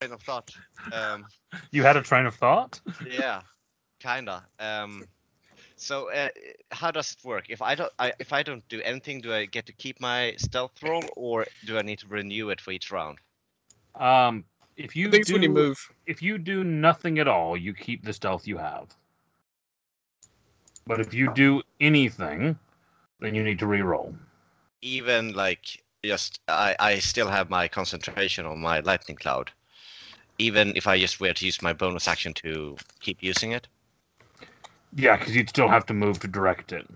train of thought. You had a train of thought? Yeah, kinda. So how does it work? If I don't do anything, do I get to keep my stealth roll, or do I need to renew it for each round? If I you think it's when you move. if you do nothing at all, you keep the stealth you have. But if you do anything, then you need to re-roll. Even like just I still have my concentration on my lightning cloud. Even if I just were to use my bonus action to keep using it. Yeah, because you'd still have to move to direct it.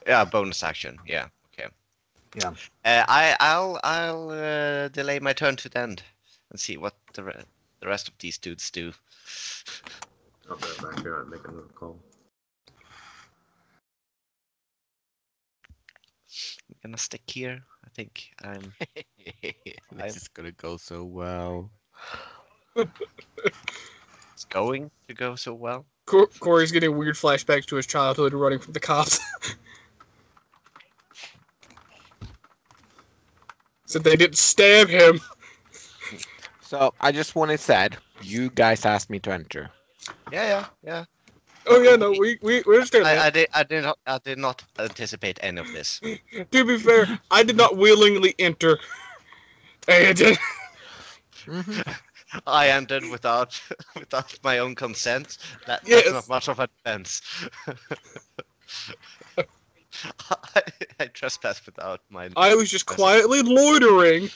Yeah, bonus action. Yeah. Okay. Yeah. I'll delay my turn to the end and see what the rest of these dudes do. I'll be right back here. I'm making a call. I'm gonna stick here. I think I'm. This is gonna go so well. It's going to go so well. Corey's getting weird flashbacks to his childhood running from the cops. Said they didn't stab him. So I just want it said, you guys asked me to enter. Yeah. Oh yeah, no, we understand that. I did not anticipate any of this. To be fair, I did not willingly enter. I did. I entered without my own consent. That's Yes. not much of a defense. I trespassed without my. I was just quietly loitering.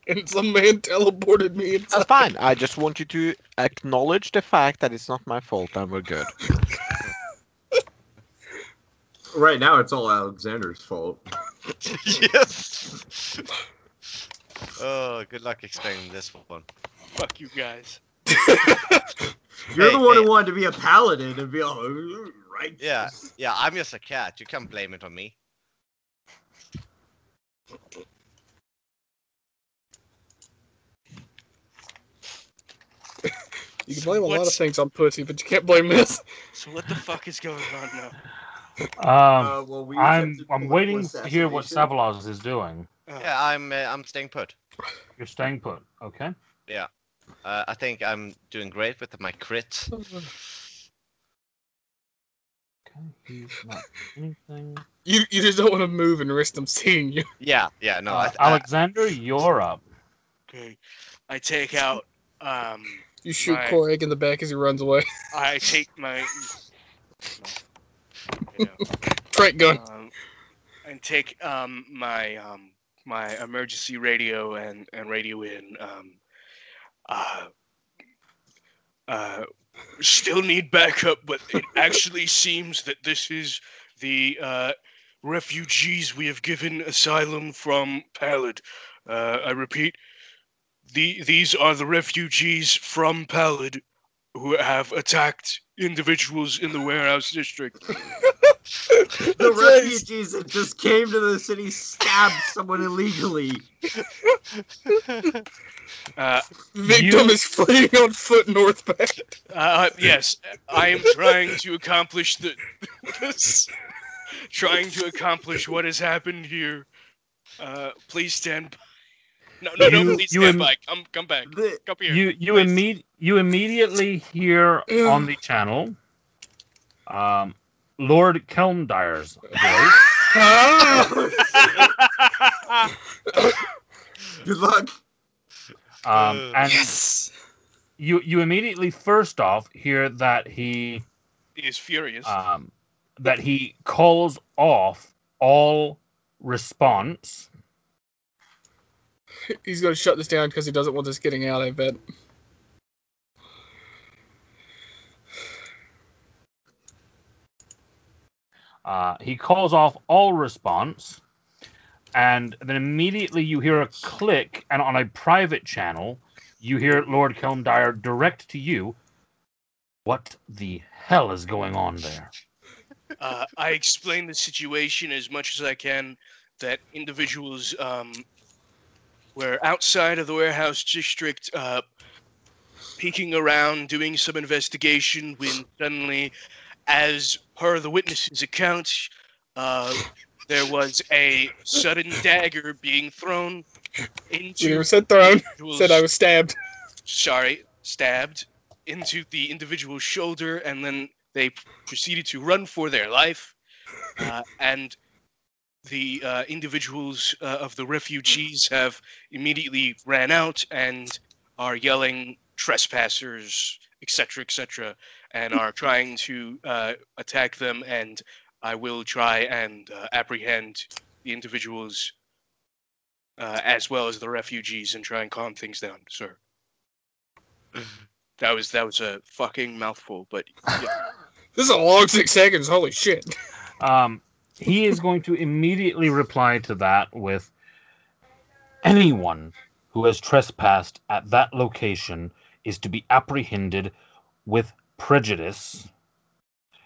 And some man teleported me inside. That's fine. I just want you to acknowledge the fact that it's not my fault and we're good. Right now, it's all Alexander's fault. Yes. Oh, good luck explaining this one. Fuck you guys. You're the one who wanted to be a paladin and be all right. Yeah, I'm just a cat. You can't blame it on me. You can blame a lot of things on pussy, but you can't blame this. So what the fuck is going on now? Well, we I'm attempted political waiting to hear what assassination. Savalas is doing. Yeah, I'm staying put. You're staying put, okay? Yeah. I think I'm doing great with my crit. Okay, he's not anything. You just don't want to move and risk them seeing you. Yeah, no. Alexander, you're up. Okay. I take out You shoot Right. Corey in the back as he runs away. I take my you know, Trank gun. and take my my emergency radio and radio in still need backup, but it actually seems that this is the refugees we have given asylum from Pallid. I repeat, these are the refugees from Pallid who have attacked individuals in the warehouse district. The refugees that just came to the city stabbed someone illegally. Victim is fleeing on foot northbound. Yes, I am trying to accomplish trying to accomplish what has happened here. Please stand by. No, please stand by. Come back. Come here. You immediately hear on the channel Lord Kelmdire's voice. Good luck. And Yes. you immediately first off hear that he is furious. that he calls off all response. He's going to shut this down because he doesn't want this getting out, I bet. He calls off all response, and then immediately you hear a click, and on a private channel, you hear Lord Kelmdire direct to you. What the hell is going on there? I explain the situation as much as I can, that individuals were outside of the warehouse district peeking around, doing some investigation, when suddenly, as per the witness's account, there was a sudden dagger being thrown You into never said thrown. individuals- Said I was stabbed. stabbed into the individual's shoulder, and then they proceeded to run for their life. And the individuals of the refugees have immediately ran out and are yelling trespassers, etc., and are trying to attack them. And I will try and apprehend the individuals as well as the refugees and try and calm things down, sir. That was a fucking mouthful, but yeah. This is a long 6 seconds. Holy shit. He is going to immediately reply to that with anyone who has trespassed at that location is to be apprehended with prejudice.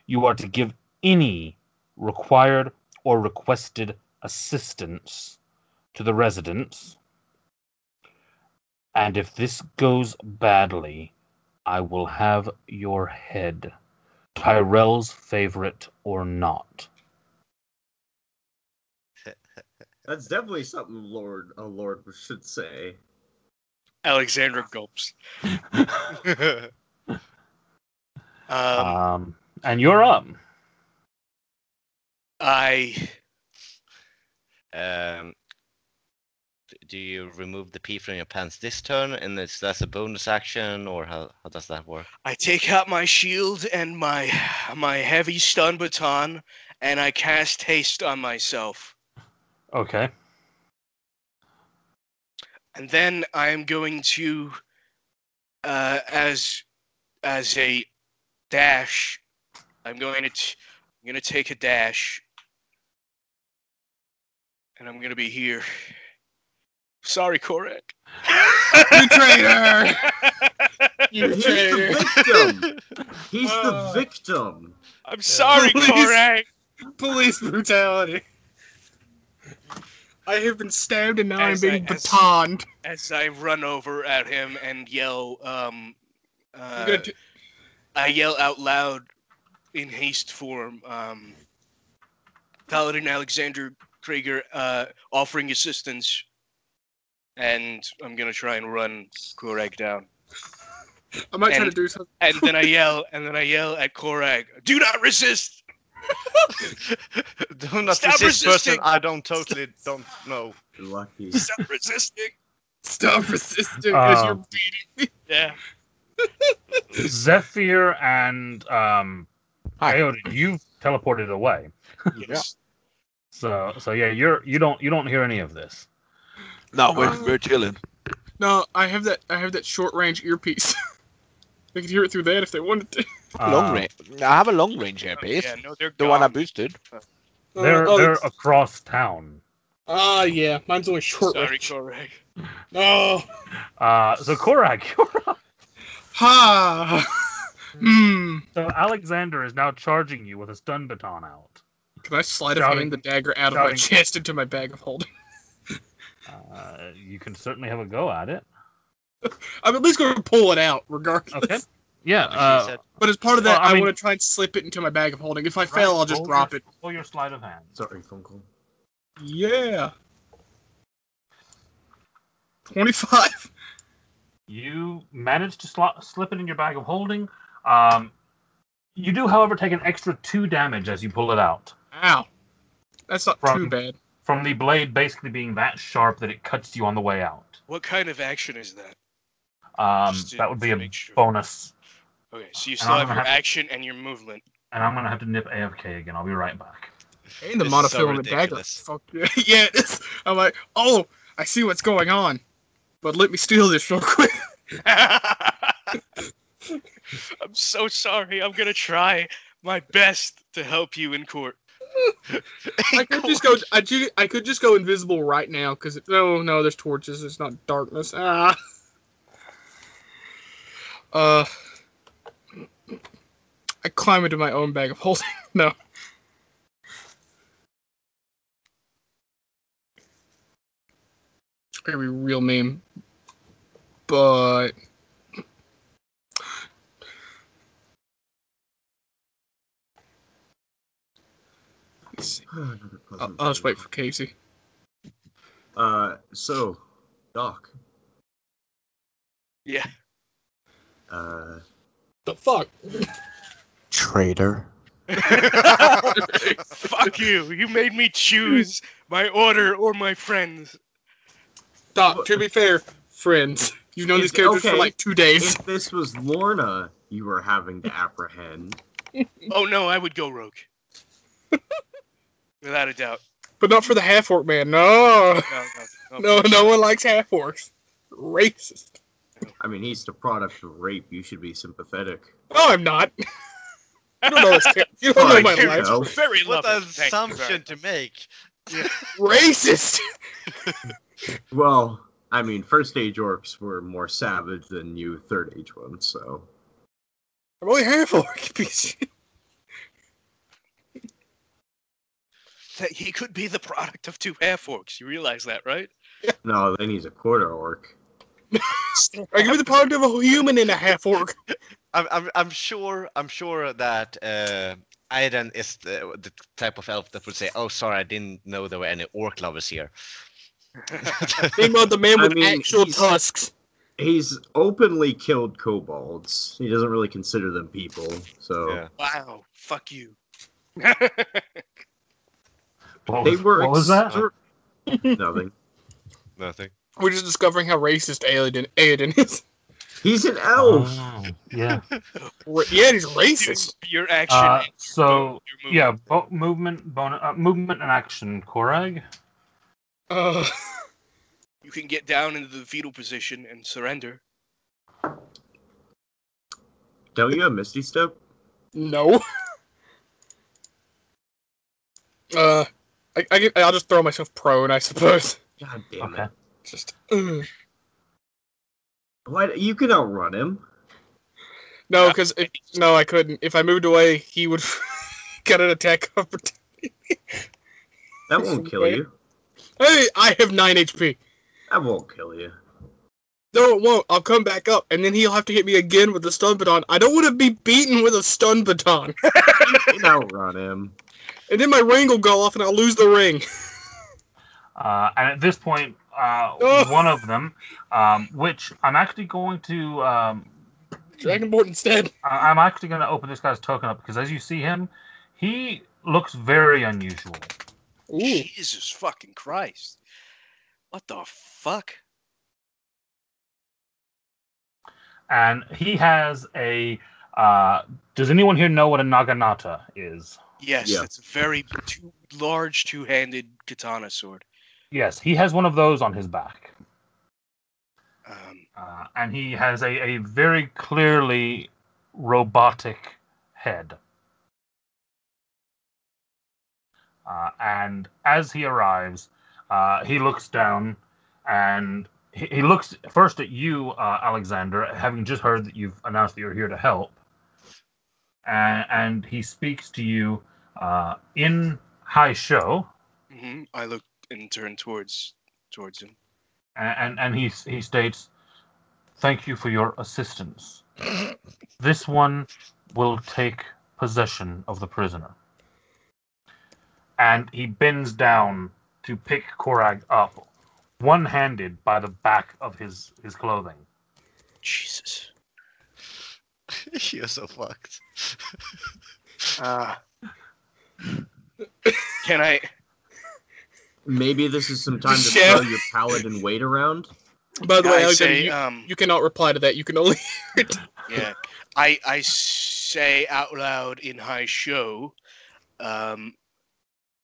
You are to give any required or requested assistance to the residents. And if this goes badly, I will have your head, Tyrell's favorite or not. That's definitely something a lord should say. Alexander gulps. And you're up. Do you remove the P from your pants this turn, and that's a bonus action, or how does that work? I take out my shield and my heavy stun baton, and I cast haste on myself. Okay. And then I am going to, as a dash, I'm going to take a dash, and I'm going to be here. Sorry, Korek. You traitor! You He's traitor! the victim. He's the victim. I'm sorry, Please. Korek. Police brutality. I have been stabbed and now I'm As being I- as- batoned. As I run over at him and yell, I'm gonna t- I yell out loud in haste form, Paladin Alexander Krieger, offering assistance, and I'm gonna try and run Korag down. I might try and- to do something. And then I yell at Korag, do not resist! Do not Stop resist, person. resisting! I don't know. You're lucky. Stop resisting! Stop resisting as you're beating me. Yeah. Zephyr and Aodin, you've teleported away. Yes. So yeah, you don't hear any of this. No, we're chilling. No, I have that short range earpiece. They could hear it through that if they wanted to. Long range. I have a long range earpiece. Yeah, no, they're The one I gone. boosted. They're that's- across town. yeah, mine's only short Sorry, range. Korag. No. So Korak, you're up. Ha. So Alexander is now charging you with a stun baton out. Can I sleight of Shouting- hand the dagger out of my shouting. chest into my bag of holding? You can certainly have a go at it. I'm at least going to pull it out, regardless. Okay. Yeah. Like she said. But as part of that, Well, I I mean- want to try and slip it into my bag of holding. If I fail, I'll just drop it. Roll your sleight of hand. Sorry, phone call. Yeah. 25. You managed to slip it in your bag of holding. You do, however, take an extra 2 damage as you pull it out. Ow. That's not From- too bad. From the blade basically being that sharp that it cuts you on the way out. What kind of action is that? Just to- That would be to a make sure. bonus. Okay, so you And still I'm have gonna your have to- action and your movement. And I'm going to have to nip AFK again. I'll be right back. And the This is so monofilament dagger. ridiculous. Fuck yeah. Yeah, it is. I'm like, oh, I see what's going on. But let me steal this real quick. I'm so sorry. I'm gonna try my best to help you in court. I could just go. I could just go invisible right now because no, there's torches. It's not darkness. Ah. I climb into my own bag of holding. No. It's gonna be real meme, but let's see. Another I'll pleasant just wait phone for Casey. call. So Doc. Yeah. The fuck? Traitor. Fuck you. You made me choose my order or my friends. Doc, to be fair, friends. You've known these characters for like 2 days. If this was Lorna you were having to apprehend. Oh no, I would go rogue. Without a doubt. But not for the half-orc man. No. No one likes half-orcs. Racist. I mean, he's the product of rape. You should be sympathetic. No, I'm not. You don't know this character. You don't know my you life. know. Very What lovely. an Thank you assumption very to make. Racist. Well, I mean, first age orcs were more savage than you third age ones, so. I'm only half-orc, you piece of shit. That he could be the product of two half-orcs. You realize that, right? No, then he's a quarter orc. I give me the product of a human and a half-orc. I'm sure that Aiden is the type of elf that would say, "Oh, sorry, I didn't know there were any orc lovers here." Name of the man with I mean, actual he's- tusks. He's openly killed kobolds. He doesn't really consider them people, so. Yeah. Wow. Fuck you. They were what was that? Nothing. Nothing. We're just discovering how racist Aiden is. He's an elf! Oh, yeah. Yeah, he's racist. Your action. So your yeah, movement and action, Korag. You can get down into the fetal position and surrender. Don't you have Misty Step? No. I'll just throw myself prone, I suppose. God damn Okay. it. Just. Why, you can outrun him. No, because no, I couldn't. If I moved away, he would get an attack opportunity. That won't kill you. Hey, I have 9 HP. That won't kill you. No, it won't. I'll come back up, and then he'll have to hit me again with the stun baton. I don't want to be beaten with a stun baton. You can outrun him. And then my ring will go off, and I'll lose the ring. And at this point, one of them, which I'm actually going to, Dragonborn instead. I'm actually going to open this guy's token up because as you see him, he looks very unusual. Ooh. Jesus fucking Christ. What the fuck? And he has a. Does anyone here know what a naginata is? Yes, Yeah. it's a very large two-handed katana sword. Yes, he has one of those on his back. Um, And he has a very clearly robotic head. And as he arrives, he looks down and he looks first at you, Alexander, having just heard that you've announced that you're here to help. And he speaks to you in high show. I look and turn towards him. And he states, "Thank you for your assistance. This one will take possession of the prisoner." And he bends down to pick Korag up, one-handed by the back of his clothing. Jesus. You're so fucked. Can I? Maybe this is some time to Yeah. throw your paladin weight around. By the way, I Alexander, say, you cannot reply to that. You can only. yeah. I say out loud in high show.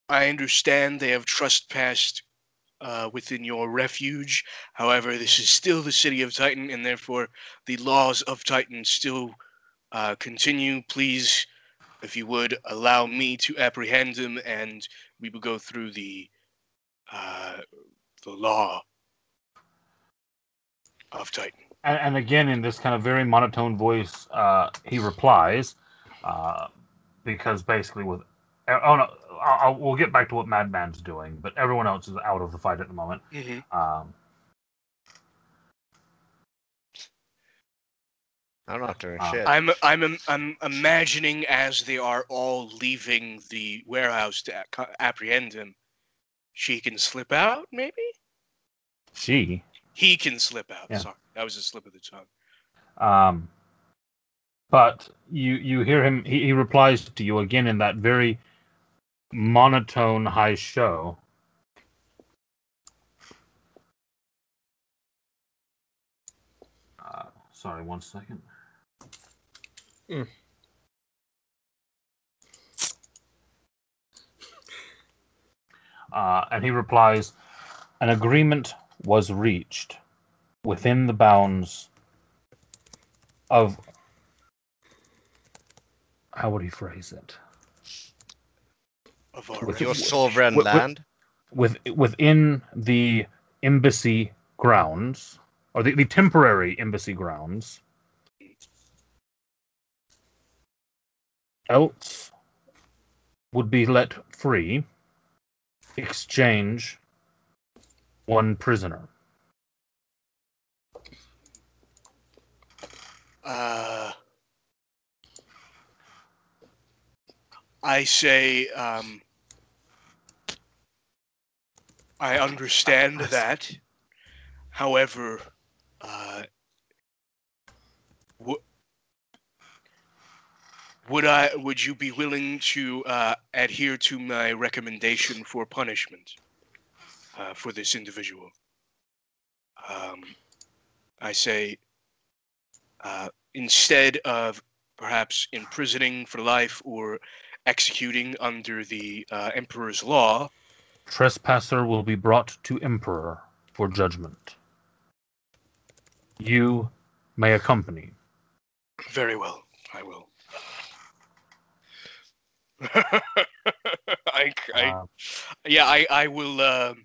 I understand they have trespassed within your refuge. However, this is still the city of Titan, and therefore the laws of Titan still continue. Please, if you would, allow me to apprehend him, and we will go through the law of Titan. And again, in this kind of very monotone voice, he replies, because basically with... Oh, no, we'll get back to what Madman's doing, but everyone else is out of the fight at the moment. I'm not doing Ah. shit. I'm imagining as they are all leaving the warehouse to apprehend him, she can slip out, maybe? She? He can slip out. Yeah. Sorry, that was a slip of the tongue. But you hear him. He replies to you again in that very monotone high show. Sorry, 1 second. Mm. And he replies, an agreement was reached within the bounds of, how would he phrase it? Of our With Your refuge. sovereign With- land. Within the embassy grounds, or the temporary embassy grounds, else would be let free, exchange one prisoner. I say, I understand that. However, would you be willing to adhere to my recommendation for punishment for this individual? I say, instead of perhaps imprisoning for life or executing under the Emperor's law, Trespasser will be brought to Emperor for judgment. You may accompany. very well, I will. I will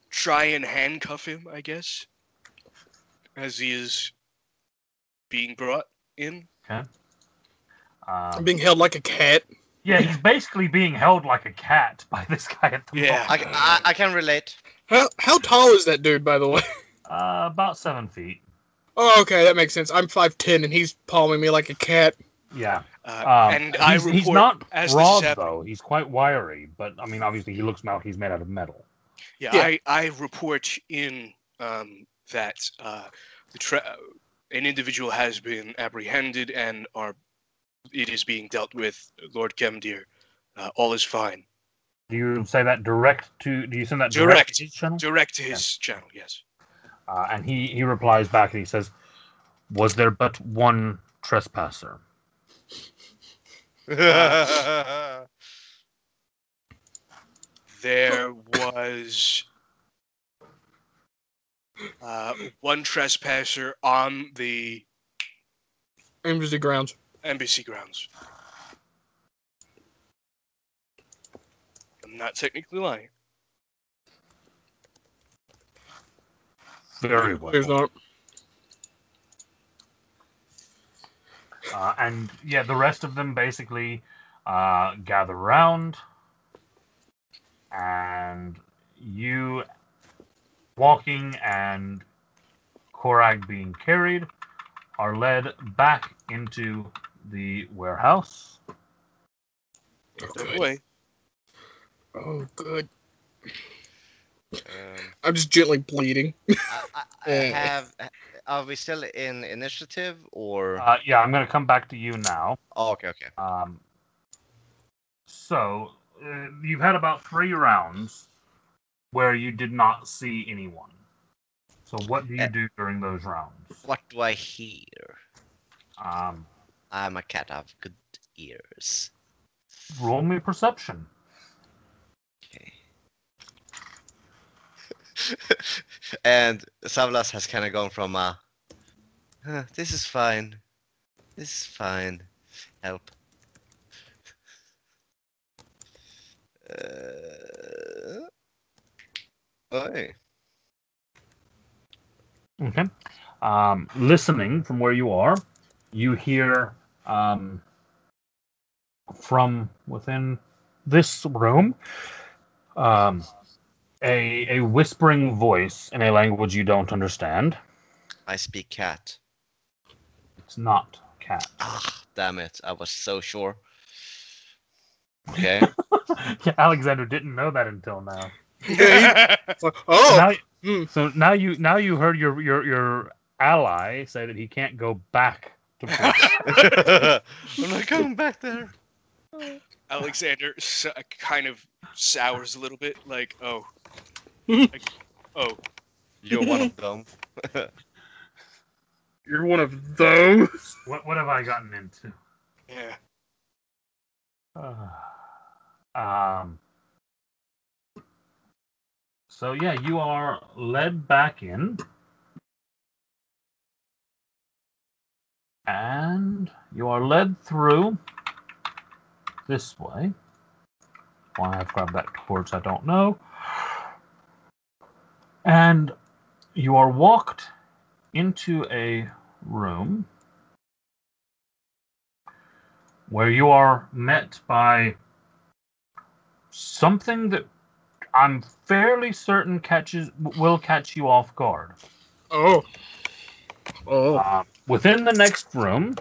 try and handcuff him, I guess, as he is being brought in. I'm being held like a cat. Yeah, he's basically being held like a cat by this guy at the Yeah. moment. I can relate. How tall is that dude, by the way? About 7 feet. Oh, okay, that makes sense. I'm 5'10", and he's palming me like a cat. Yeah. And I report he's not as broad, this though. He's quite wiry, but, I mean, obviously he looks he's made out of metal. Yeah, I report in that an individual has been apprehended and it is being dealt with. Lord Kemdir, all is fine. Do you say that do you send that Direct. to his channel? Direct to his channel, yes. And he replies back and he says, was there but one trespasser? There was one trespasser on the Embassy grounds. embassy grounds. I'm not technically lying. Very well. There's not. And yeah, the rest of them basically gather around, and you walking and Korag being carried are led back into the warehouse. That way. Oh, good. I'm just gently bleeding. Are we still in initiative or? Yeah, I'm going to come back to you now. Oh, okay. So you've had about 3 rounds where you did not see anyone. So what do you do during those rounds? What do I hear? Um, I'm a cat. I have good ears. Roll me perception. Okay. And Savlas has kind of gone from this is fine. This is fine. Help. Oi. Okay. Listening from where you are, you hear from within this room a whispering voice in a language you don't understand. I speak cat. It's not cat. Ah, damn it. I was so sure. Okay. Yeah, Alexander didn't know that until now. It's like, oh, So now you heard your ally say that he can't go back to play. I'm not going back there. Alexander kind of sours a little bit, like, oh, oh, You're one of them. you're one of those. What have I gotten into? yeah. So yeah, you are led back in, and you are led through this way. Why I've grabbed that torch, I don't know. And you are walked into a room where you are met by something that I'm fairly certain will catch you off guard. Oh. Within the next room,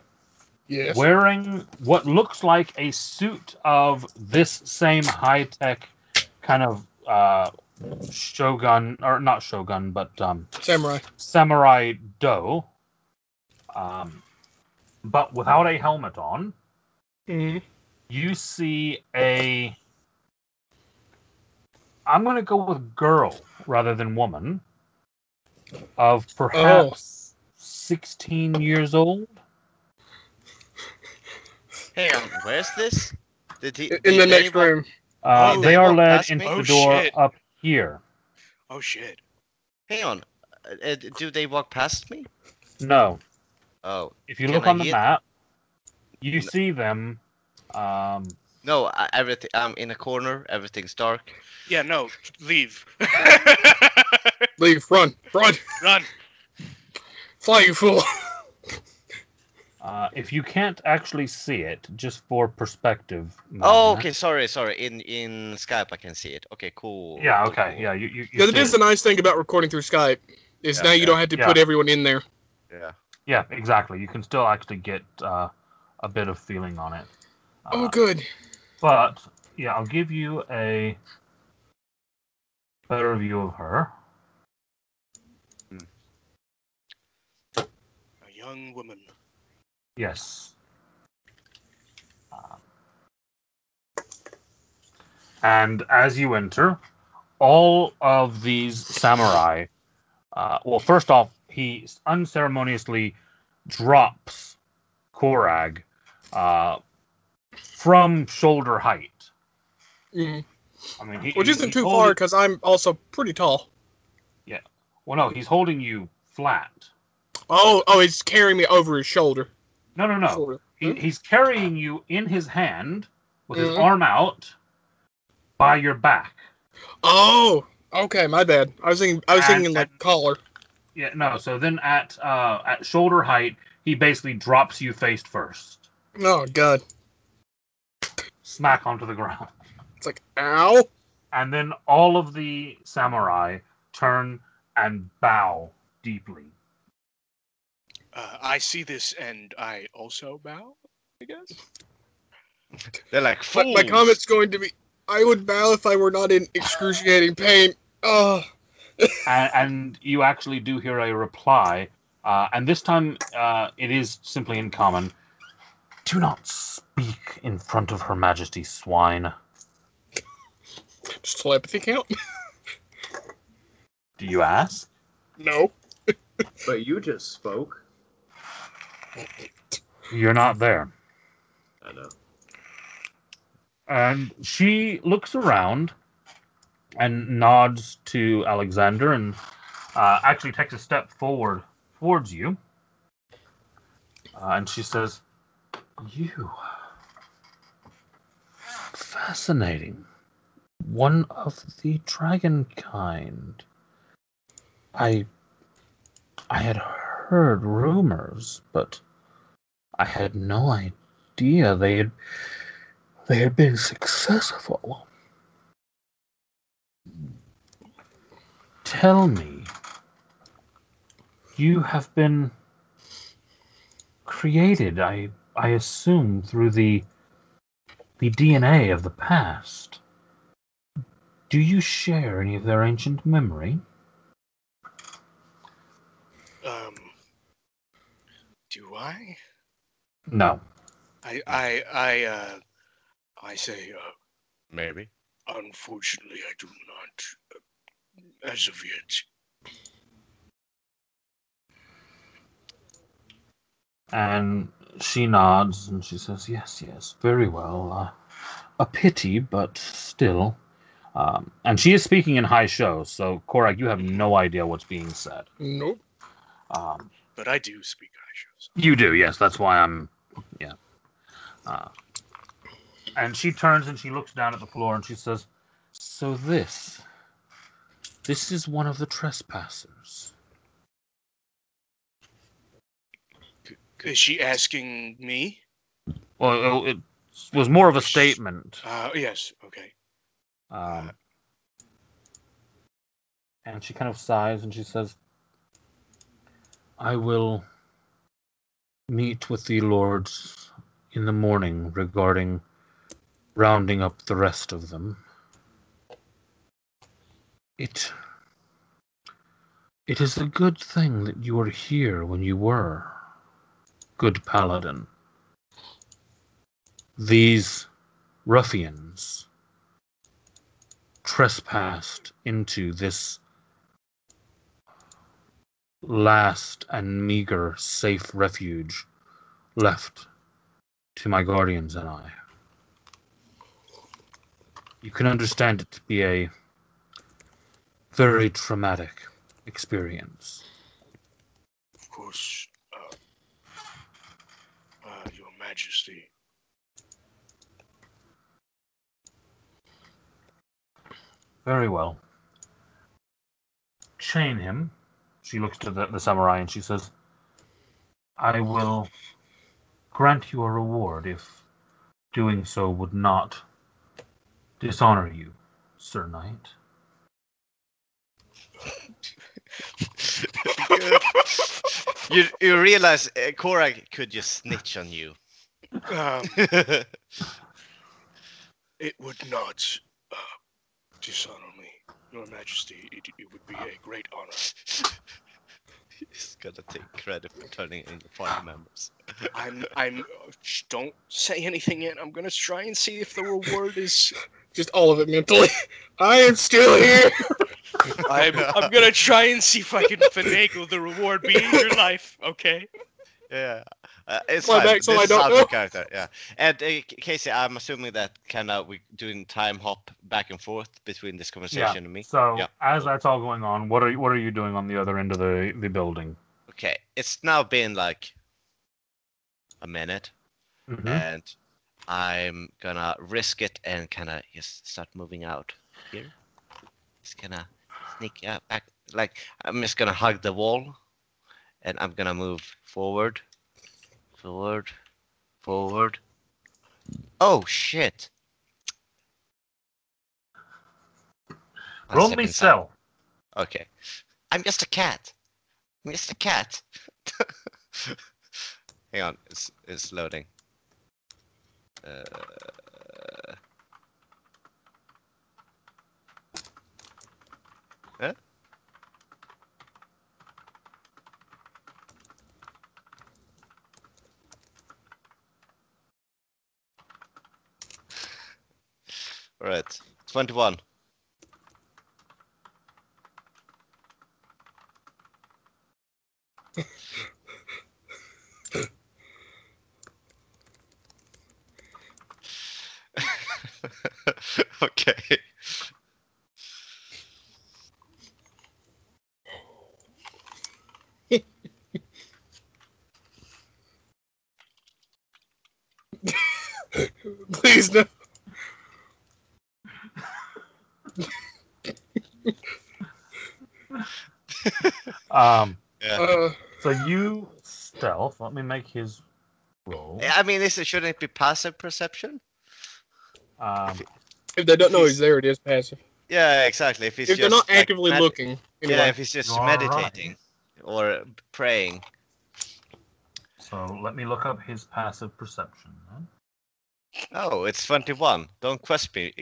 Yes. wearing what looks like a suit of this same high-tech kind of shogun, or not shogun, but samurai do, but without a helmet on. Mm-hmm. You see I'm going to go with girl rather than woman, of perhaps 16 years old. Hang on, where's this? In the next room. They are walk led past into me? the Oh, door shit. up here. Oh shit. Hang on. Do they walk past me? No. Oh. If you Can look I on the hit- map, you see them. No, everything. I'm in a corner. Everything's dark. Yeah, no, leave. Leave. Run. Run. Run. Fly, you fool. If you can't actually see it, just for perspective. Oh, Magna. okay. Sorry. In Skype, I can see it. Okay, cool. Yeah. cool, Okay. cool. Yeah. You Yeah, that see is it. the nice thing about recording through Skype. Is Yeah, now you yeah. don't have to put everyone in there. Yeah. Yeah. Exactly. You can still actually get a bit of feeling on it. Oh, good. But yeah, I'll give you a better view of her. A young woman. Yes. And as you enter, all of these samurai. Well, first off, he unceremoniously drops Korag from shoulder height. Mm. I mean, Which isn't too far because I'm also pretty tall. Yeah. Well, no, he's holding you flat. Oh, he's carrying me over his shoulder. No. Shoulder. He's carrying you in his hand with his Mhm. arm out by your back. Oh, okay, my bad. I was thinking like collar. Yeah, no. So then at shoulder height, he basically drops you face first, Oh god, smack onto the ground, it's like ow. and then all of the samurai turn and bow deeply. I see this and I also bow, I guess. They're like But fools. my comment's going to be: I would bow if I were not in excruciating pain. Oh. And you actually do hear a reply, and this time it is simply in common. Do not speak in front of Her Majesty, swine. Does telepathy count? Do you ask? No. But you just spoke. You're not there. I know. And she looks around and nods to Alexander and actually takes a step forward towards you. And she says, "You. Fascinating. One of the dragon kind. I had heard rumors, but I had no idea they had been successful. Tell me, you have been created, I assume, through the DNA of the past. Do you share any of their ancient memory? Do I? No. I say, Maybe. unfortunately, I do not, as of yet. And she nods and she says, yes, very well. A pity, but still. And she is speaking in high show, so Korak, you have no idea what's being said. Nope. But I do speak high shows. You do, yes. That's why I'm, yeah. And she turns and she looks down at the floor and she says, so this is one of the trespassers. Is she asking me? Well, it was more of a statement. Yes, okay. And she kind of sighs and she says, I will meet with the lords in the morning regarding rounding up the rest of them. It is a good thing that you were here when you were, good paladin. These ruffians trespassed into this last and meager safe refuge left to my guardians and I. You can understand it to be a very traumatic experience. Of course, Your Majesty. Very well. Chain him. She looks to the samurai and she says, I will grant you a reward if doing so would not dishonor you, Sir Knight. You realize Korak could just snitch on you. It would not dishonor me, Your Majesty. It would be a great honor. He's gonna take credit for turning in the party members. Don't say anything yet. I'm gonna try and see if the reward is Just all of it mentally. I am still here. I'm gonna try and see if I can finagle the reward being your life, okay? Yeah. It's My fine. back, so This I is don't out know. of character, yeah. And Casey, I'm assuming that kind of we're doing time hop back and forth between this conversation and me. So Yeah. as that's all going on, what are you doing on the other end of the building? Okay, it's now been like a minute, Mm-hmm. and I'm gonna risk it and kind of just start moving out here. Just gonna sneak out back, like I'm just gonna hug the wall, and I'm gonna move forward. Oh shit! One Roll step me inside. sell. Okay, I'm just a cat. Hang on, it's loading. Huh? All right, 21. Okay. Please no. Yeah. So you stealth. Let me make his roll. I mean, shouldn't it be passive perception? If they don't know he's there, it is passive. Yeah, exactly. If he's If they're just not actively like, looking. Anyway. Yeah, if he's just You're meditating or praying. So let me look up his passive perception. Then. Oh, it's 21. Don't question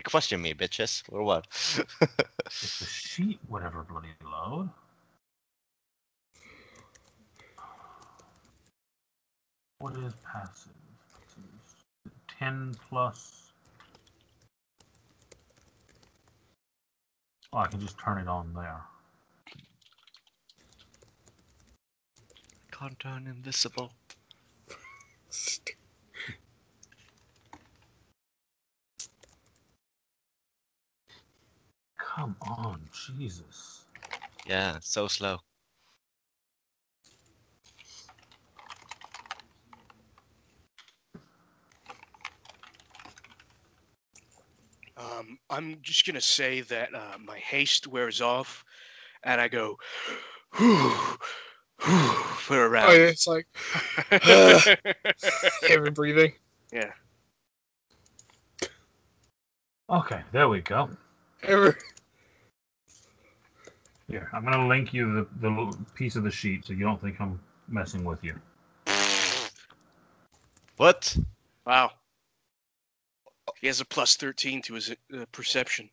me, bitches, or what? If the sheet would ever bloody load. What is passive? 10 plus. Oh, I can just turn it on there. Can't turn invisible. Come on, Jesus. Yeah, so slow. I'm just gonna say that my haste wears off, and I go, whew, whew, for a Oh round. yeah, it's like heavy breathing. Yeah. Okay, there we go. Ever. Here, I'm gonna link you the little piece of the sheet so you don't think I'm messing with you. What? Wow. He has a plus 13 to his perception.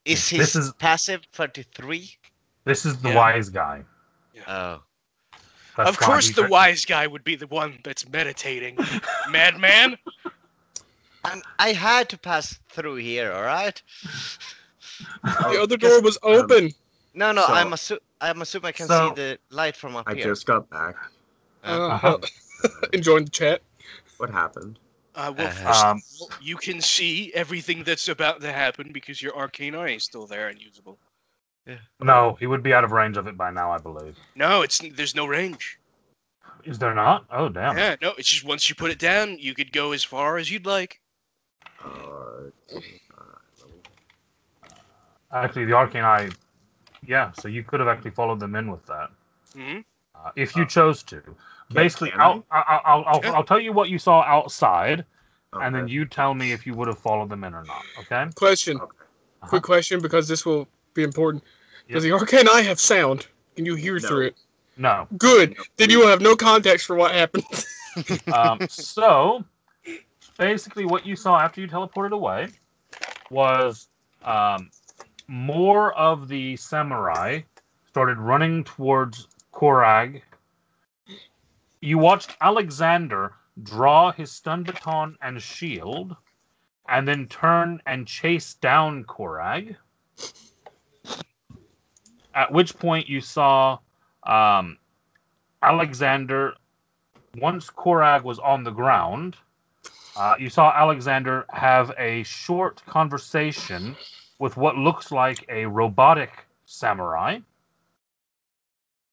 Is This his is- passive 33? This is the Yeah. wise guy. Oh. That's Of why course, he's the a- wise guy would be the one that's meditating. Madman. I had to pass through here, alright? The other door was open. No, So- I'm assuming I can So- see the light from up I here. just got back. Uh-huh. Enjoying the chat. What happened? Well, Uh, first of all, you can see everything that's about to happen because your arcane eye is still there and usable. No, he would be out of range of it by now, I believe. No, there's no range. Is there not? Oh, damn. Yeah, no, it's just once you put it down, you could go as far as you'd like. Actually, the Arcane Eye, yeah, so you could have actually followed them in with that. Hmm. If you chose to. Basically, can I? I'll tell you what you saw outside, and then Okay. you tell me if you would have followed them in or not, okay? Question. Okay. Quick question, because this will be important. Does Yep. the arcane eye have sound? Can you hear No. through it? No. Good. Then you will have no context for what happened. So, basically, what you saw after you teleported away was more of the samurai started running towards Korag. You watched Alexander draw his stun baton and shield, and then turn and chase down Korag. At which point you saw Alexander, once Korag was on the ground, you saw Alexander have a short conversation with what looks like a robotic samurai.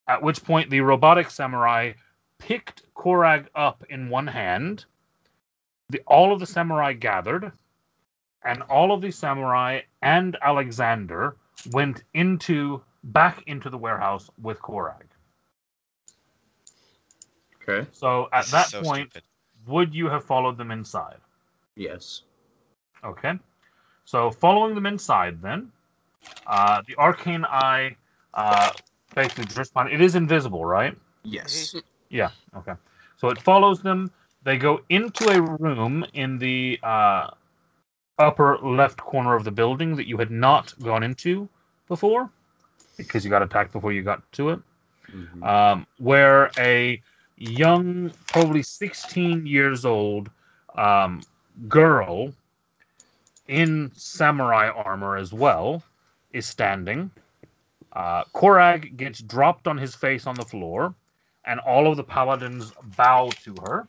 At which point the robotic samurai picked Korag up in one hand. All of the samurai gathered, and all of the samurai and Alexander went back into the warehouse with Korag. Okay. So at This is that so point, stupid. would you have followed them inside? Yes. Okay. So following them inside, then the arcane eye basically drifts behind. It is invisible, right? Yes. Yeah. Okay. So it follows them. They go into a room in the upper left corner of the building that you had not gone into before, because you got attacked before you got to it. Mhm. Where a young, probably 16 years old girl in samurai armor as well is standing. Korag gets dropped on his face on the floor, and all of the paladins bow to her.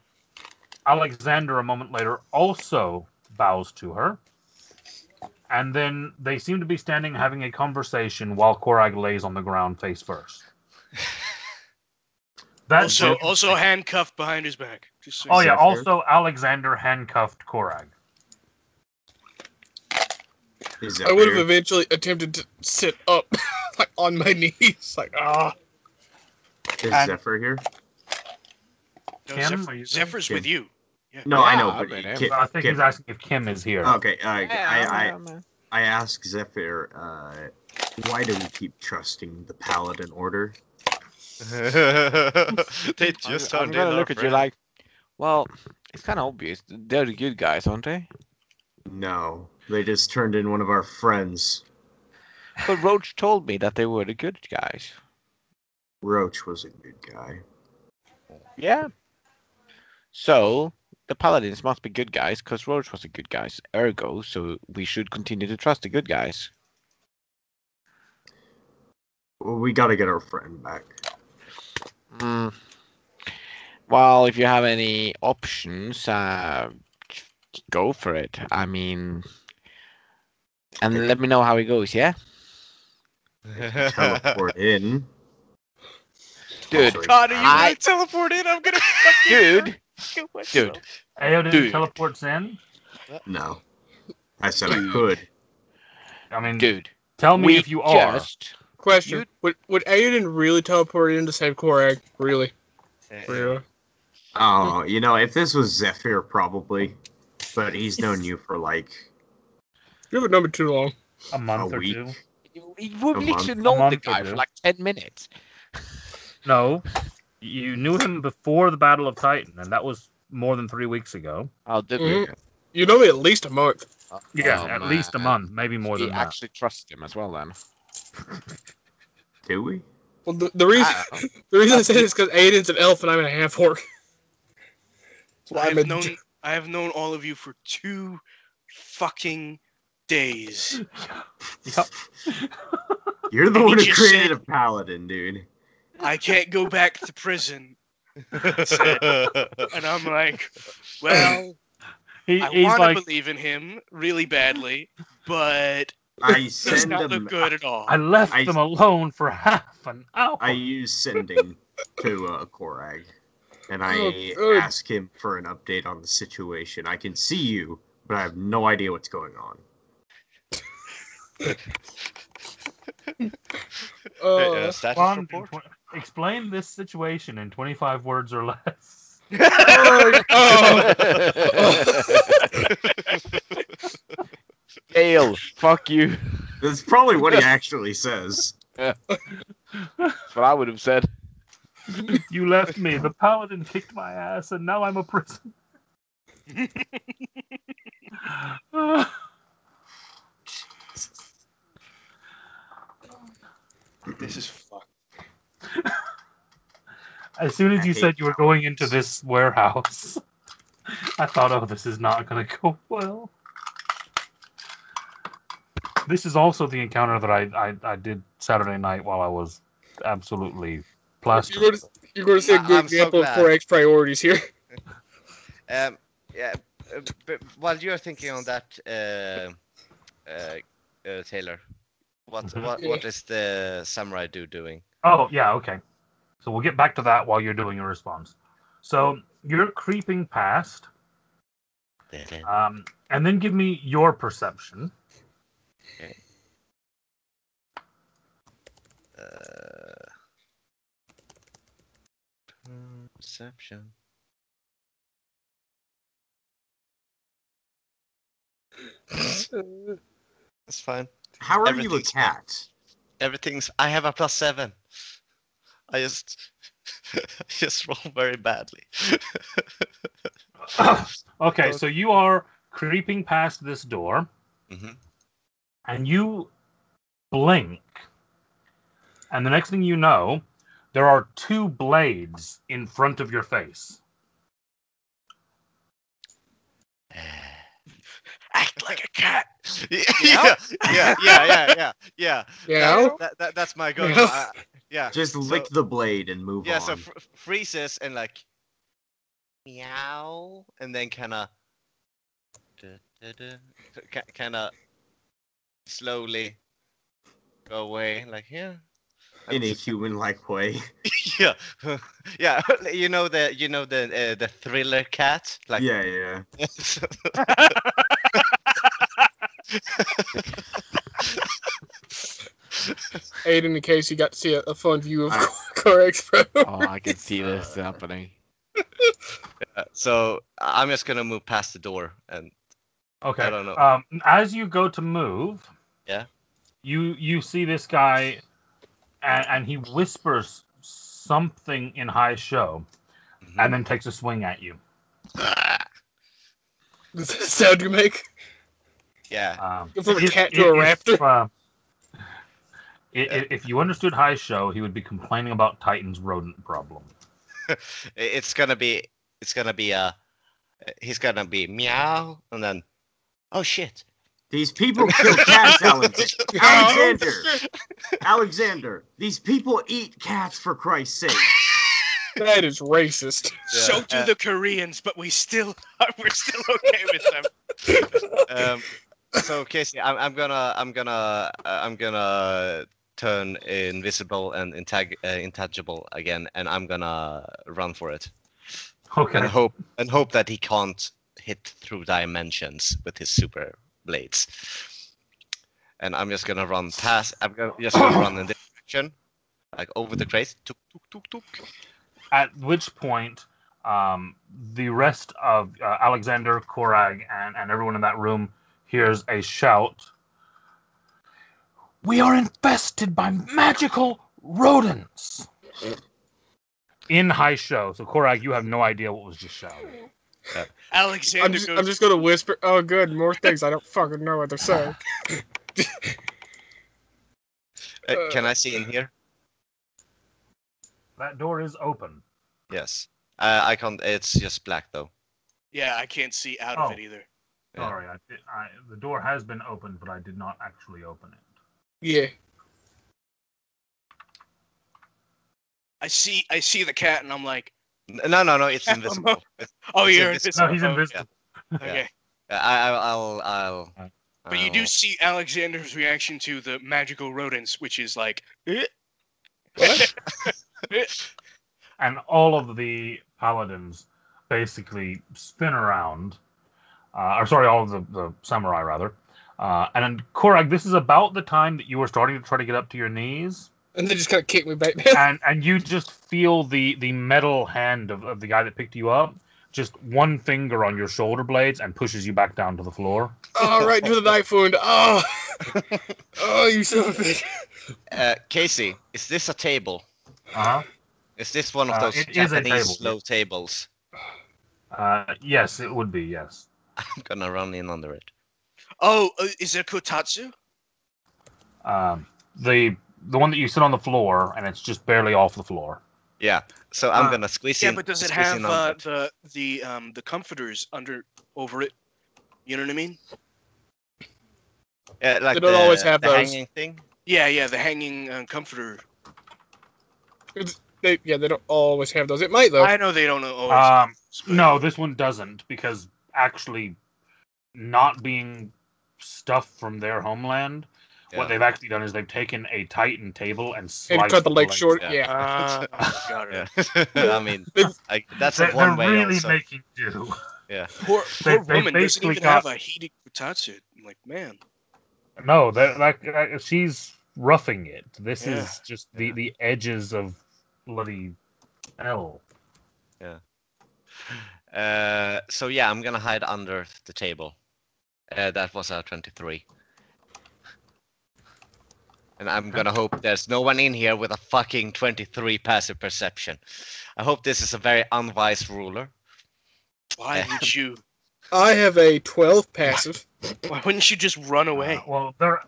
Alexander, a moment later, also bows to her. And then they seem to be standing having a conversation while Korag lays on the ground face first. That's Also handcuffed behind his back. Just so Oh you yeah, Zephyr? also Alexander handcuffed Korag. Is I would have Zephyr- eventually attempted to sit up, like on my knees, like Is and- Zephyr here? No, Kim, are you there? Zephyr's with you. No, I Yeah, know, I but met him. Kim, I think he's asking if Kim is here. Okay, Yeah, I asked Zephyr, why do we keep trusting the Paladin Order? They just I'm turned gonna in look our at you friend. like, well, it's kind of obvious. They're the good guys, aren't they? No, they just turned in one of our friends. But Roach told me that they were the good guys. Roach was a good guy. Yeah. So the paladins must be good guys because Roach was a good guy. Ergo, so we should continue to trust the good guys. Well, we gotta get our friend back. Well, if you have any options, go for it. I mean, and let me know how it goes, yeah? Teleport in. Dude, Also, God, are you I- gonna teleport in? I'm gonna fucking dude, myself. dude, Aodin Dude. teleports in. No. I said I could. I mean, dude. tell me We if you are. just Question: You- Would Aiden really teleport in to save Korag? Really? Really? Oh, if this was Zephyr, probably. But he's known you for like You haven't known me too long. A month a or week. two. We've month. literally A known the month or guy two. for like 10 minutes. No, you knew him before the Battle of Titan, and that was more than 3 weeks ago. Oh, did Mhm. You know me at least a month. Yeah, Oh, at least a man. month, maybe more We than that. actually trust him as well then. Do we? Well, the reason I don't know. the reason I say this is because Aiden's an elf and I'm a half orc. That's why I'm a I have known all of you for 2 fucking days. Yep. You're the And he one who just created said- a paladin, dude. I can't go back to prison. And I'm like, well, I He's want to like, believe in him really badly, but I does send not him. look good at all. I left I- them alone for half an hour. I use sending to Korag, and I Oh, good. ask him for an update on the situation. I can see you, but I have no idea what's going on. Status Bond, report. explain this situation in 25 words or less. Ale, fuck you. That's probably what he actually says. That's what I would have said. You left me. The paladin kicked my ass, and now I'm a prisoner. This is fucked. As soon as I you hate said you were going into this warehouse, I thought, oh, this is not going to go well. This is also the encounter that I did Saturday night while I was absolutely plastered. You're going to see a good I'm so example of glad. Korag's priorities here. Yeah. But while you're thinking on that, Taylor, what is the samurai dude doing? Oh, yeah, okay. So we'll get back to that while you're doing your response. So you're creeping past, and then give me your perception. Okay. Perception. That's fine. How are you a Everything's cat? Everything's. I have a +7. I just roll very badly. Okay, so you are creeping past this door, Mhm. and you blink, and the next thing you know, there are 2 blades in front of your face. Act like a cat. Yeah. Yeah. That's my go. Yeah. Yeah. Just so- lick the blade and move Yeah. on. So freezes and like meow, and then kind of slowly go away. Like In a human-like way. yeah, yeah. You know the thriller cat. Like Yeah. Aiden, in case you got to see a fun view of I- Korag's pro. Oh, I can see this happening. So I'm just gonna move past the door and Okay. I don't know. As you go to move, Yeah. you see this guy, and he whispers something in high show, and then takes a swing at you. Is that the sound you make? Yeah. From a cat to a raptor. If you understood High Show, he would be complaining about Titan's rodent problem. It's gonna be he's gonna be meow and then oh shit. These people kill cats, Alexander. These people eat cats for Christ's sake. That is racist. So do the Koreans, but we're still okay with them. So Casey, I'm gonna turn invisible and intangible again, and I'm gonna run for it. Okay. And hope that he can't hit through dimensions with his super blades. And I'm just gonna run past. Just gonna run in this direction, like over the crates. Tuk, tuk, tuk, tuk. At which point, the rest of Alexander, Korag, and everyone in that room hears a shout. We are infested by magical rodents. In High Show. So, Korag, you have no idea what was just shouted. Alexander I'm just gonna whisper. Oh, good, more things. I don't fucking know what they're saying. Can I see in here? That door is open. Yes. I can't. It's just black though. Yeah, I can't see out of it either. Yeah. Sorry, the door has been opened, but I did not actually open it. Yeah. I see the cat, and I'm like, No. It's invisible. oh, It's you're invisible. No, he's invisible. Okay. I'll. But you do see Alexander's reaction to the magical rodents, which is like, What? And all of the paladins basically spin around. All of the samurai, rather. And then, Korag, this is about the time that you were starting to try to get up to your knees. And they just kind of kick me back down. And you just feel the metal hand of the guy that picked you up, just one finger on your shoulder blades and pushes you back down to the floor. Oh, right into the knife wound. Oh. Oh, you son of a bitch. Casey, is this a table? Uh-huh. Is this one of those it is a Japanese table, low tables? Yes, it would be, yes. I'm gonna run in under it. oh, is it kotatsu? The one that you sit on the floor, and it's just barely off the floor. Yeah. So I'm gonna squeeze in. Yeah, but does it squeeze have in under it. the comforters over it? You know what I mean? Yeah, like They don't always have the those. hanging thing. Yeah, the hanging comforter. They don't always have those. It might, though. I know they don't always. No, this one doesn't, because actually not being stuff from their homeland, Yeah. what they've actually done is they've taken a Titan table and sliced And cut the leg legs short. down. Yeah. Got it. Yeah. I mean, that's They're one way. really Also. making do. Yeah. Poor They woman doesn't basically even have got- a heated kotatsu. I'm like, man. No, she's roughing it. This Yeah. is just the edges of bloody hell. So yeah, I'm gonna hide under the table. That was a 23. And I'm gonna hope there's no one in here with a fucking 23 passive perception. I hope this is a very unwise ruler. Why would you? I have a 12 passive. Why wouldn't you just run away? Well, they're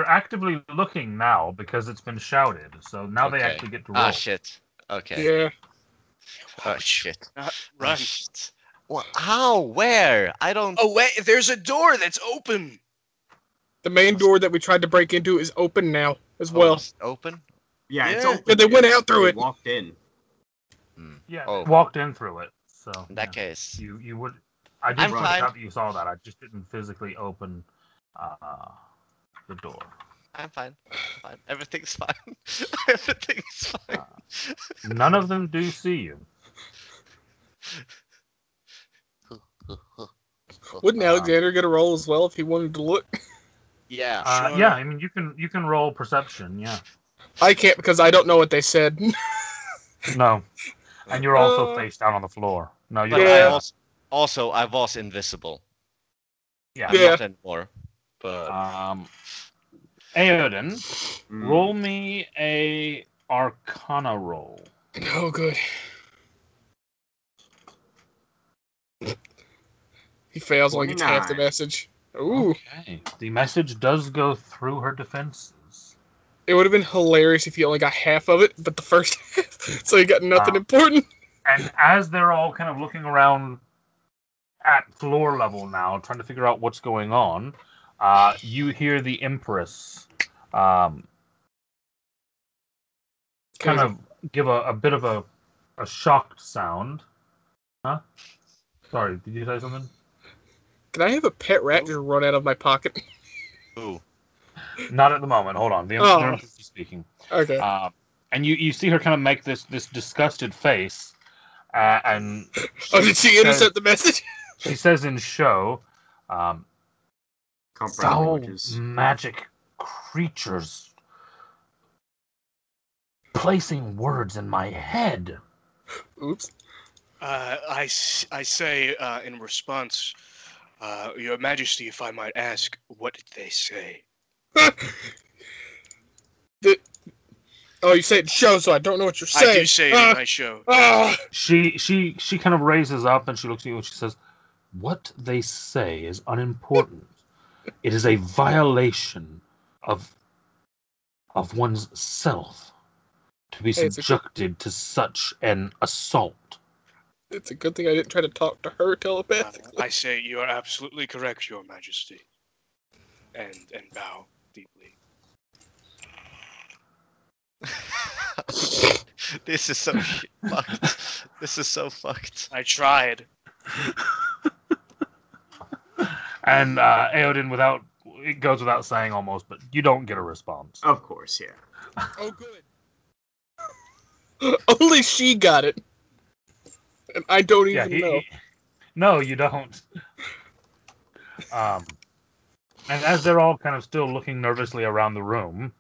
actively looking now because it's been shouted. So now they Okay. actually get to roll. Ah shit. Okay. Yeah. Oh shit. Not Oh, run. shit. Well, how? Where? I don't. Oh wait, there's a door that's open. The main door that we tried to break into is open now as well. it's open. Yeah, it's Yeah. open. Yeah, they went out through They it. walked in. Yeah, Oh. walked in through it. So In that case, you would. I I'm did point fine. out that you saw that. I just didn't physically open the door. I'm fine. Fine. Everything's fine. Everything's fine. None of them do see you. Wouldn't Alexander get a roll as well if he wanted to look? Yeah. Sure. Yeah, I mean you can roll perception. Yeah. I can't because I don't know what they said. No. And you're also face down on the floor. No, you But Yeah. I was invisible. yeah. I'm Yeah. not anymore. But Aoden, Mm. roll me a Arcana roll. Oh, good. He fails, only gets half the 29. message. Ooh. Okay. The message does go through her defenses. It would have been hilarious if you only got half of it, but the first half, so you got nothing important. And as they're all kind of looking around at floor level now, trying to figure out what's going on, you hear the Empress kind of give a bit of a shocked sound. Huh? Sorry, did you say something? Can I have a pet rat just run out of my pocket? Ooh. Not at the moment. Hold on. The Oh. Empress is speaking. Okay. And you see her kind of make this disgusted face, and Did she intercept the message? she says in show, Comprehend foul languages. magic creatures placing words in my head. Oops. I say in response, Your Majesty, if I might ask, what did they say? Oh, you say it in show, so I don't know what you're saying. I do say it in my show. She kind of raises up and she looks at you and she says, "What they say is unimportant. It is a violation of one's self to be Hey, it's a subjected to such an assault." It's a good thing I didn't try to talk to her telepathically. I say you are absolutely correct, Your Majesty. And bow deeply. This is so fucked. This is so fucked. I tried. And Eodin, it goes without saying almost, but you don't get a response. Of course, yeah. Oh, good. Only she got it. And I don't even know. No, you don't. And as they're all kind of still looking nervously around the room,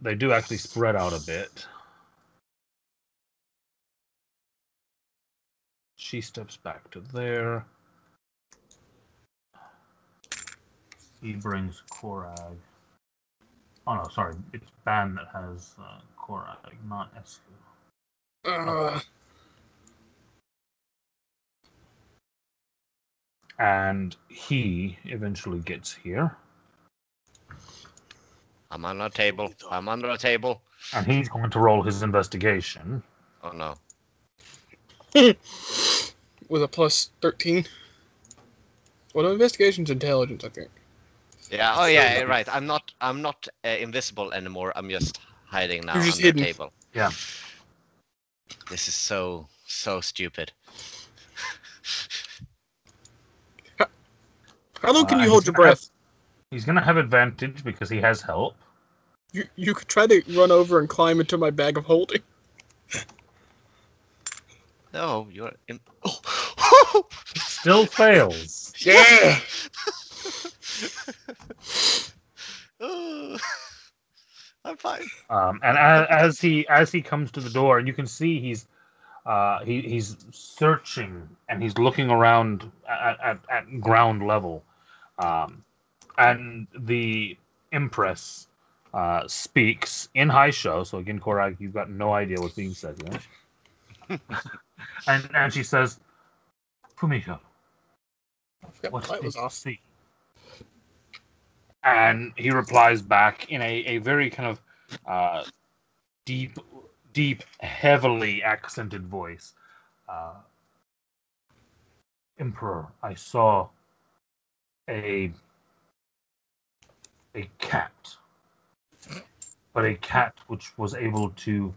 they do actually spread out a bit. She steps back to there. He brings Korag. Oh no, sorry. It's Ban that has Korag, not Esku. And he eventually gets here. I'm on a table. I'm under a table. And he's going to roll his investigation. Oh no. With a plus 13. Well, no, investigation's intelligence, I think. Yeah. Oh yeah. Right. I'm not invisible anymore. I'm just hiding now You're just under hidden. a table. Yeah. This is so stupid. How long can you And hold he's your gonna breath? He's going to have advantage because he has help. You could try to run over and climb into my bag of holding. No, you're in. Oh. Still fails. Yeah! Oh. I'm fine. And as he comes to the door, and you can see he's searching and he's looking around at ground level, and the Empress speaks in high show. So again, Korag, you've got no idea what's being said here. and she says, "Fumiko, what That did was you off. see?" And he replies back in a very kind of deep, heavily accented voice. "Emperor, I saw a cat, but a cat which was able to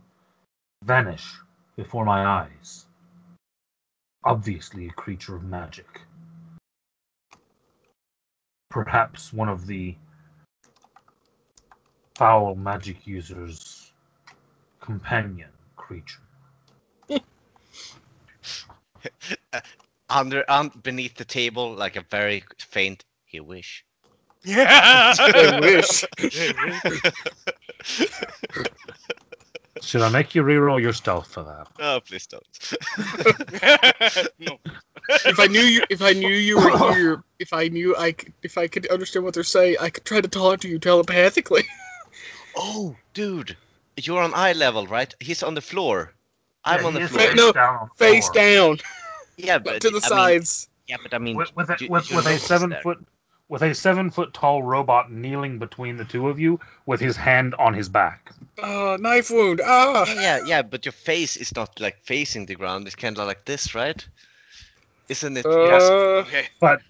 vanish before my eyes. Obviously a creature of magic. Perhaps one of the foul magic users' companion creature." Beneath the table, like a very faint. You wish. Yeah. I wish. Should I make you reroll your stealth for that? Oh, please don't. No. If I knew you were here, if I could understand what they're saying, I could try to talk to you telepathically. Oh, dude, you're on eye level, right? He's on the floor. I'm on the he is floor. No, down on the Face floor. down, Yeah, but to the I mean, sides. Yeah, but I mean, with a you with a notice 7 there. foot with a 7 foot tall robot kneeling between the two of you with his hand on his back. Knife wound. Ah. Yeah, but your face is not like facing the ground. It's kind of like this, right? Isn't it? Okay. But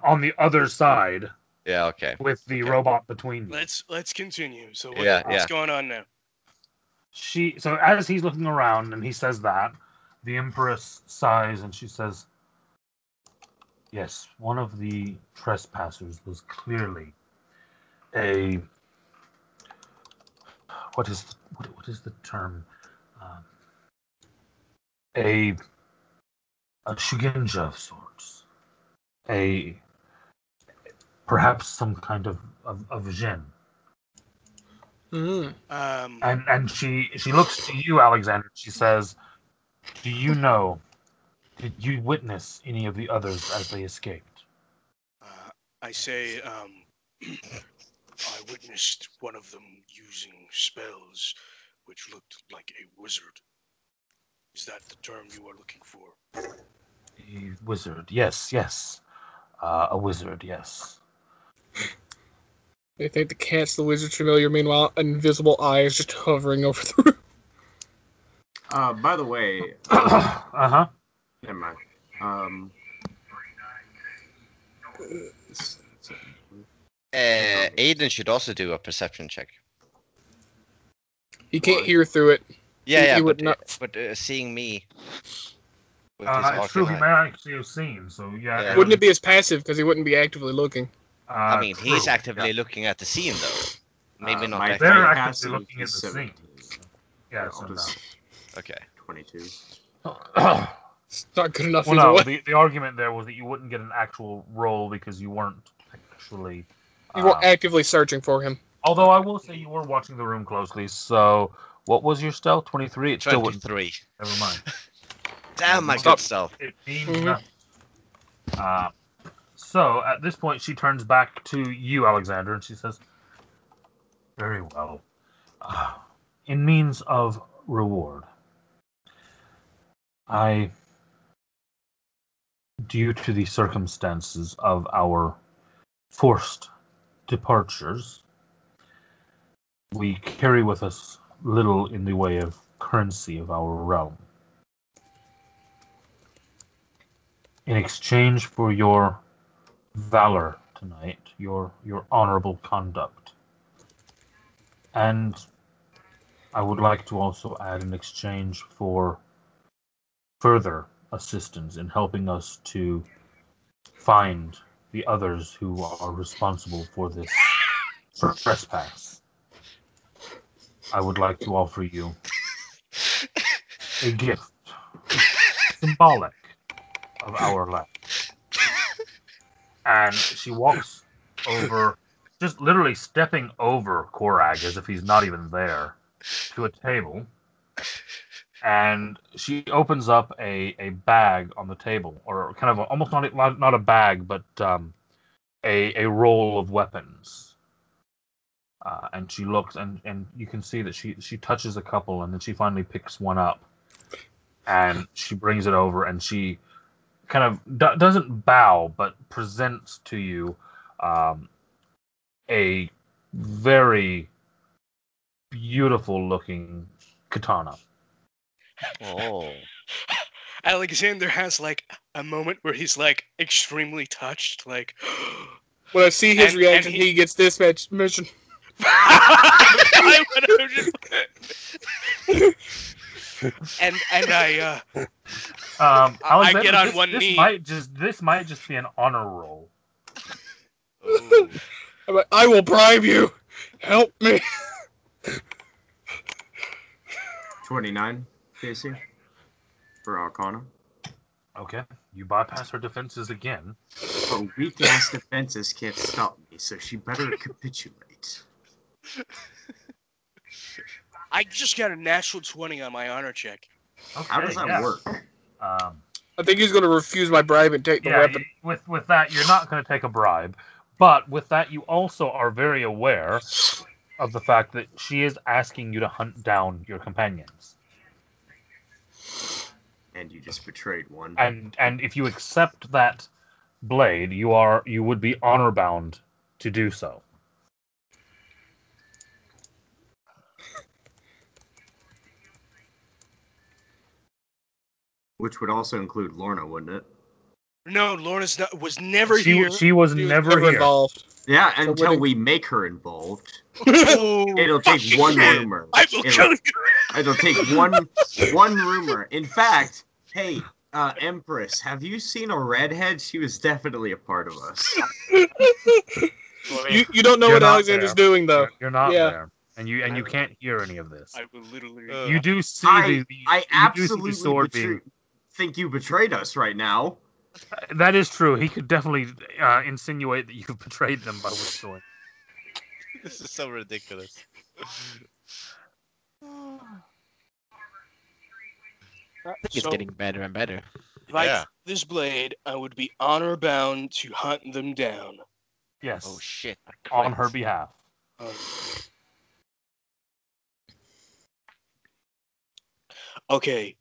on the other side Yeah. Okay. with the Okay. robot between you. Let's continue. So Yeah, what's going on now? So as he's looking around and he says that, the Empress sighs and she says, "Yes, one of the trespassers was clearly a what is the term? A Shugenja of sorts. Perhaps some kind of Jinn." Mm. And she looks to you, Alexander. She says, "Do you know? Did you witness any of the others as they escaped?" I say, I witnessed one of them using spells which looked like a wizard. Is that the term you are looking for? A wizard, yes. A wizard, yes. They think the cat's the wizard's familiar. Meanwhile, an invisible eye is just hovering over the room. By the way, Uh-huh. never mind. Aiden should also do a perception check. He can't hear through it. Yeah, he but would not. Seeing me. With It's true, he arcane may eye. actually have seen, so Yeah. Wouldn't it be as passive because he wouldn't be actively looking? I mean, he's true, actively yeah. looking at the scene, though. Maybe not. my Actively. They're Passive actively looking at is the scene. 17. Yeah, I'll so just- Okay. 22. no. It's not good enough Well, either no, way. the argument there was that you wouldn't get an actual roll because you weren't actually... You were actively searching for him. although I will say you were watching the room closely, so... What was your stealth? 23? It still wouldn't... 23. Never mind. Damn, my Stop. good self. It means Mhm. nothing. So, at this point, she turns back to you, Alexander, and she says, "Very well. In means of reward, due to the circumstances of our forced departures, we carry with us little in the way of currency of our realm. In exchange for your valor tonight, your honorable conduct, and I would like to also add in exchange for further assistance in helping us to find the others who are responsible for this trespass. I would like to offer you a gift symbolic of our land." And she walks over, just literally stepping over Korag as if he's not even there, to a table. And she opens up a bag on the table, or kind of almost not a bag, but a roll of weapons. And she looks, and you can see that she touches a couple, and then she finally picks one up, and she brings it over, and she kind of doesn't bow, but presents to you a very beautiful looking katana. Oh. Alexander has like a moment where he's like extremely touched, like. When I see his And reaction, he- he gets dispatched mission. and I Alexander, get on this, one this knee. This might just be an honor roll. Ooh. I'm like, I will bribe you. Help me. 29, Casey. For Arcana. Okay, you bypass her defenses again. But weak-ass defenses can't stop me, so she better capitulate. I just got a natural 20 on my honor check. Okay, How does that yeah. work? I think he's going to refuse my bribe and take the Yeah, weapon. with that, you're not going to take a bribe. But with that, you also are very aware of the fact that she is asking you to hunt down your companions. And you just betrayed one. And if you accept that blade, you would be honor bound to do so. Which would also include Lorna, wouldn't it? No, Lorna's was never here. She was never here. involved. Yeah, So until would it- we make her involved. Oh, It'll take fucking one shit. rumor. I will kill you. It'll take one rumor. In fact, hey, Empress, have you seen a redhead? She was definitely a part of us. You don't know You're what not Alexander's there. doing though. You're not Yeah. there, and you can't hear any of this. I will literally. You do see I you do see absolutely the sword being. think you betrayed us right now. That is true. He could definitely insinuate that you've betrayed them by whistling. This is so ridiculous. I think it's getting better and better. Like Yeah. this blade, I would be honor bound to hunt them down. Yes, Oh shit. on Quit. her behalf. Um, okay.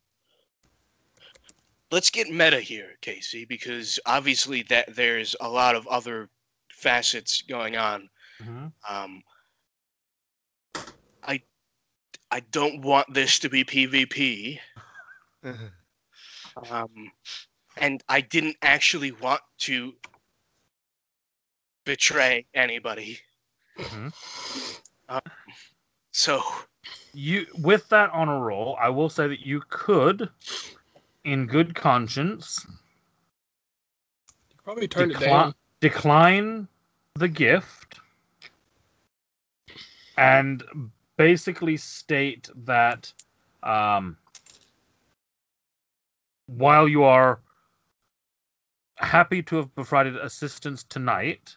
Let's get meta here, Casey, because obviously that there's a lot of other facets going on. Mhm. I don't want this to be PvP. And I didn't actually want to betray anybody. Mhm. So You with that honor roll, I will say that you could, in good conscience, Probably turned it down. decline the gift and basically state that while you are happy to have provided assistance tonight,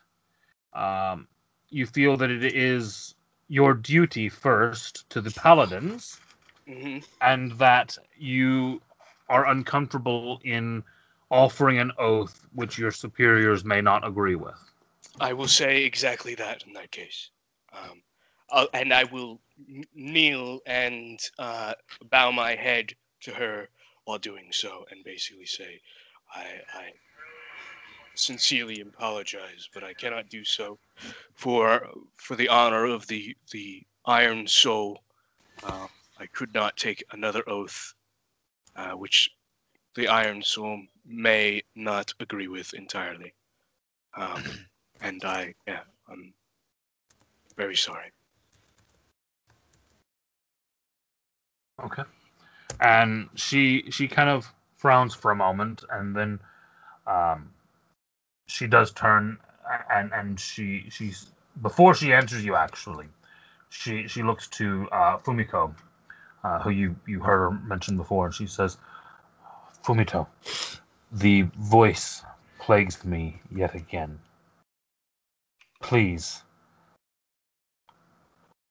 you feel that it is your duty first to the paladins, mhm. and that you are uncomfortable in offering an oath which your superiors may not agree with. I will say exactly that in that case. And I will kneel and bow my head to her while doing so, and basically say, I sincerely apologize, but I cannot do so for the honor of the Iron Soul. I could not take another oath, which the Iron Soul may not agree with entirely. And I'm very sorry. Okay. And she kind of frowns for a moment, and then she does turn, and she's before she answers you. Actually, she looks to Fumiko, who you heard her mention before, and she says, "Fumito, the voice plagues me yet again. Please,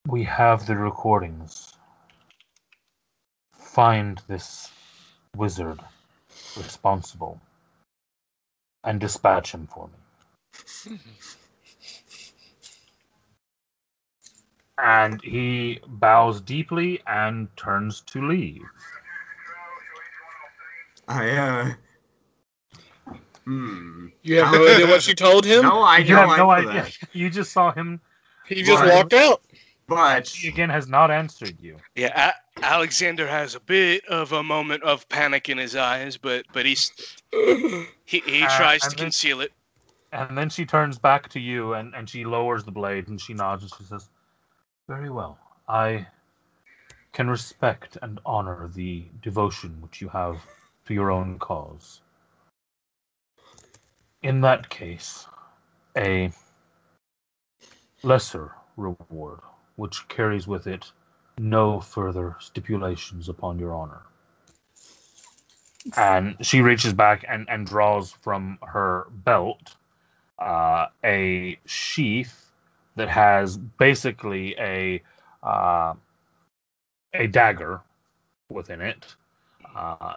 we have the recordings. Find this wizard responsible and dispatch him for me." And he bows deeply and turns to leave. You have no idea what she told him? No idea. You have no for idea. that. You just saw him. He just Right. walked out. But He again has not answered you. Yeah, Alexander has a bit of a moment of panic in his eyes, but he tries and to then- conceal it. And then she turns back to you, and she lowers the blade, and she nods, and she says, "Very well. I can respect and honor the devotion which you have to your own cause. In that case, a lesser reward, which carries with it no further stipulations upon your honor." And she reaches back and draws from her belt a sheath that has basically a dagger within it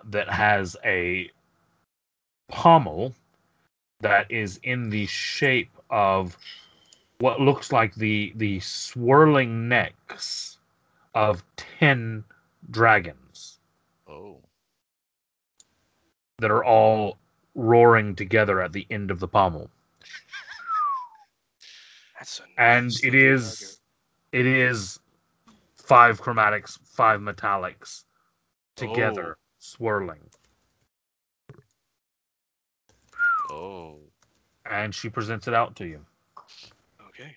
that has a pommel that is in the shape of what looks like the swirling necks of 10 dragons. Oh. that are all roaring together at the end of the pommel. That's a And nice it looking is 5 chromatics, 5 metallics together swirling. Oh. And she presents it out to you. dagger.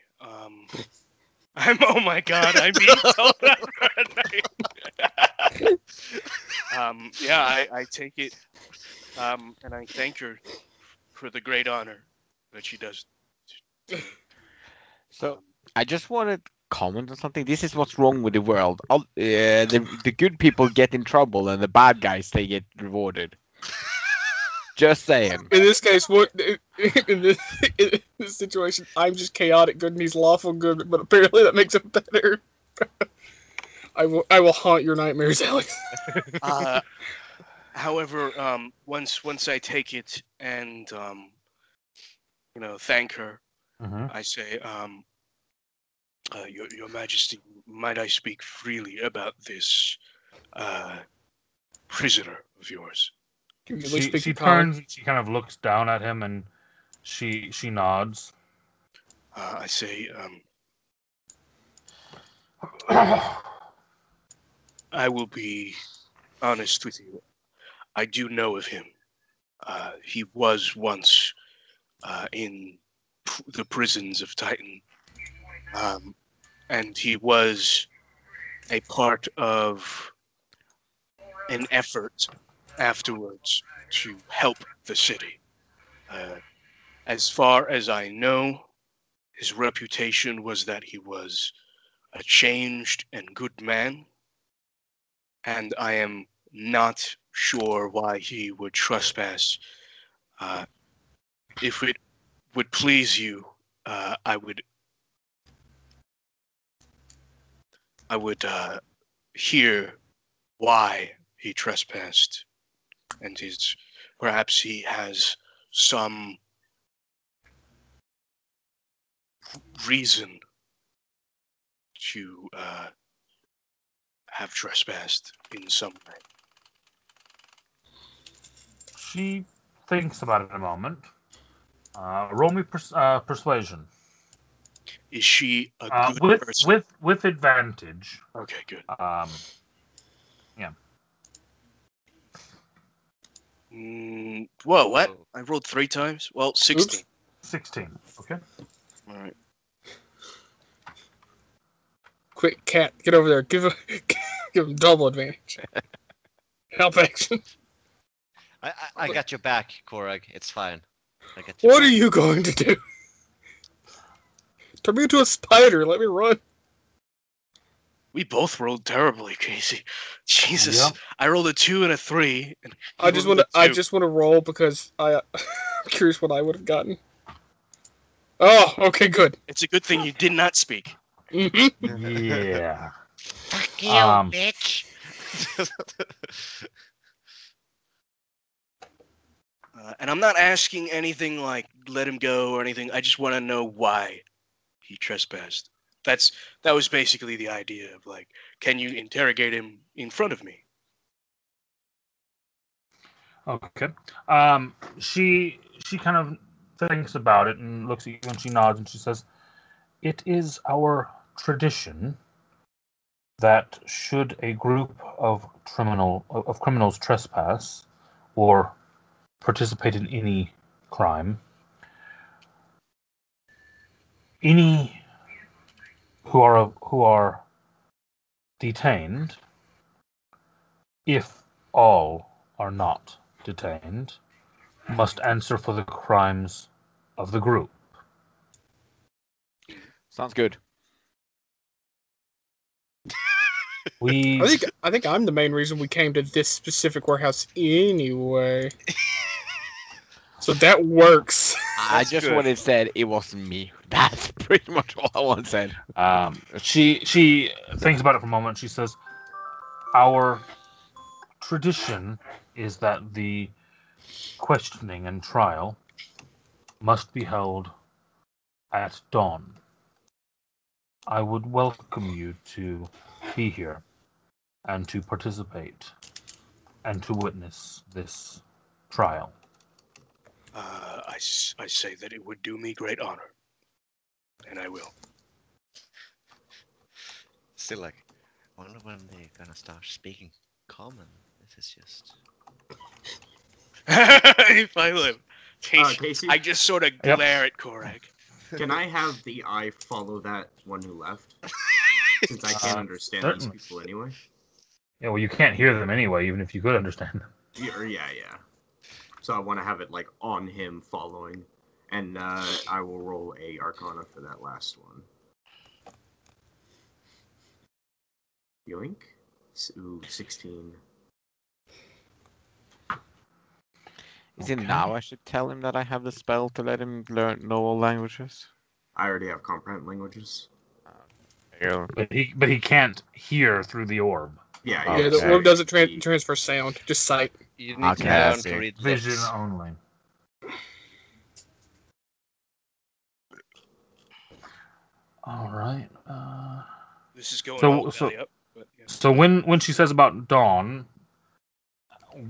Okay. Oh my god, I'm being told that. Yeah, I take it, and I thank her for the great honor that she does. So I just want to comment on something. This is what's wrong with the world. The good people get in trouble, and the bad guys they get rewarded. Just saying. In this case, in this situation, I'm just chaotic good and he's lawful good, but apparently that makes it better. I will haunt your nightmares, Alex. However, once I take it and thank her, Mm-hmm. I say, Your Majesty, might I speak freely about this prisoner of yours? Can you at least speak She in common? turns and she kind of looks down at him and she nods. I say, I will be honest with you. I do know of him. He was once in the prisons of Titan, and he was a part of an effort afterwards to help the city. As far as I know, his reputation was that he was a changed and good man, and I am not sure why he would trespass. If it would please you, I would hear why he trespassed, and perhaps he has some reason to have trespassed in some way. She thinks about it a moment. Roll me persuasion. Is she a good person? With advantage. Okay, good. Yeah. Whoa, what? I rolled 3 times? Well, 16. Oops. 16. Okay. All right. Quick, cat, get over there. Give him double advantage. Help action. I got your back, Korag. It's fine. I got your What back. are you going to do? Turn me into a spider. Let me run. We both rolled terribly, Casey. Jesus, Yep. I rolled a 2 and a 3. And I just want to roll because I'm curious what I would have gotten. Oh, okay, good. It's a good thing you did not speak. Mm-hmm. Yeah. Fuck you, bitch. And I'm not asking anything like let him go or anything. I just want to know why he trespassed. That was basically the idea of like, can you interrogate him in front of me? Okay. She kind of thinks about it and looks at you and she nods and she says, "It is our tradition that should a group of criminals trespass or participate in any crime, any who are detained, if all are not detained, must answer for the crimes of the group." Sounds good. I think I'm the main reason we came to this specific warehouse anyway. So that works. I just good. wanted said it wasn't me. That's pretty much all I want said. She thinks about it for a moment. She says, "Our tradition is that the questioning and trial must be held at dawn. I would welcome you to be here and to participate and to witness this trial. I say that it would do me great honor, and I will. Still, like, I wonder when they're gonna start speaking common. This is just. If I live, Casey? I just sort of Yep. glare at Korag. Can I have the eye follow that one who left? Since I can't understand these certainly. people anyway. Yeah, well, you can't hear them anyway, even if you could understand them. Yeah. So I want to have it like on him following, and I will roll a Arcana for that last one. Yoink. Ooh, 16. Is it Okay. now I should tell him that I have the spell to let him know all languages? I already have comprehend languages. Yeah. But he can't hear through the orb. Yeah, Oh, Yeah, okay. the orb doesn't transfer sound, just sight. You need Okay, to I learn see. to read Vision lips. only. All right. This is going So- all so- belly up. But, yeah. So when she says about Dawn,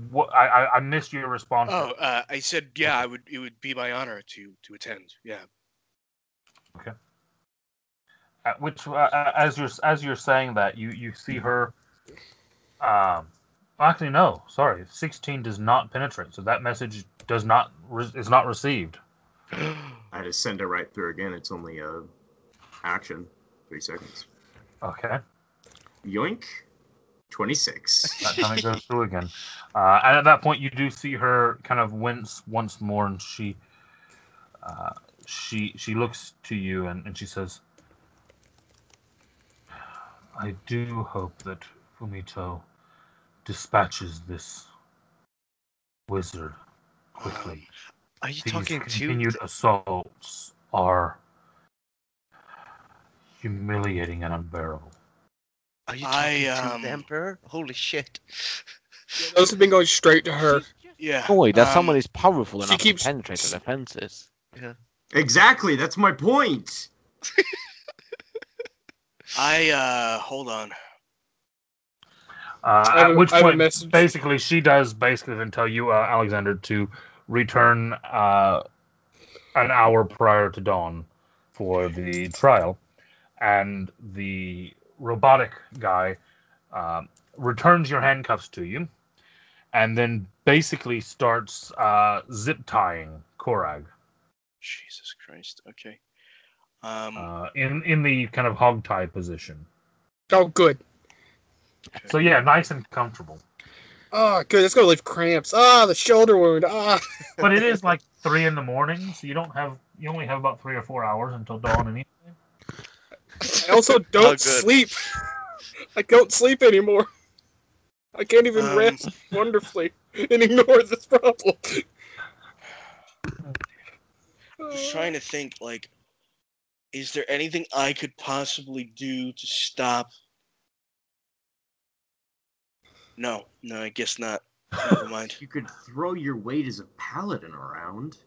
what I missed your response. Oh, I said yeah. It would be my honor to attend. Yeah. At which as you're saying that you see her. Actually, no. Sorry, 16 does not penetrate, so that message is not received. I had to send it right through again. It's only a action. 3 seconds. Okay, Yoink. 26. that time it goes through again. And at that point, you do see her kind of wince once more, and she looks to you and she says, "I do hope that Fumito dispatches this wizard quickly. Are you These talking to? continued assaults are humiliating and unbearable." Are you talking to the I Emperor? Holy shit! Those have been going straight to her. Yeah. Oh wait, that someone is powerful she enough keeps- to penetrate the defenses. Exactly, that's my point. Hold on. I At which have a point, message. basically, she does then tell you, Alexander, to return an hour prior to dawn for the trial, and the robotic guy returns your handcuffs to you, and then basically starts zip tying Korag Jesus Christ. Okay. in the kind of hog tie position. Oh, good. Okay. So yeah, nice and comfortable. Oh, good. That's gonna leave cramps. Ah, the shoulder wound. Ah. But it is like 3 a.m, so you only have about 3 or 4 hours until dawn anyway. I also Oh, don't good. sleep. I don't sleep anymore. I can't even rest wonderfully and ignore this problem. Just trying to think, like, is there anything I could possibly do to stop? No, I guess not. Never mind. You could throw your weight as a paladin around.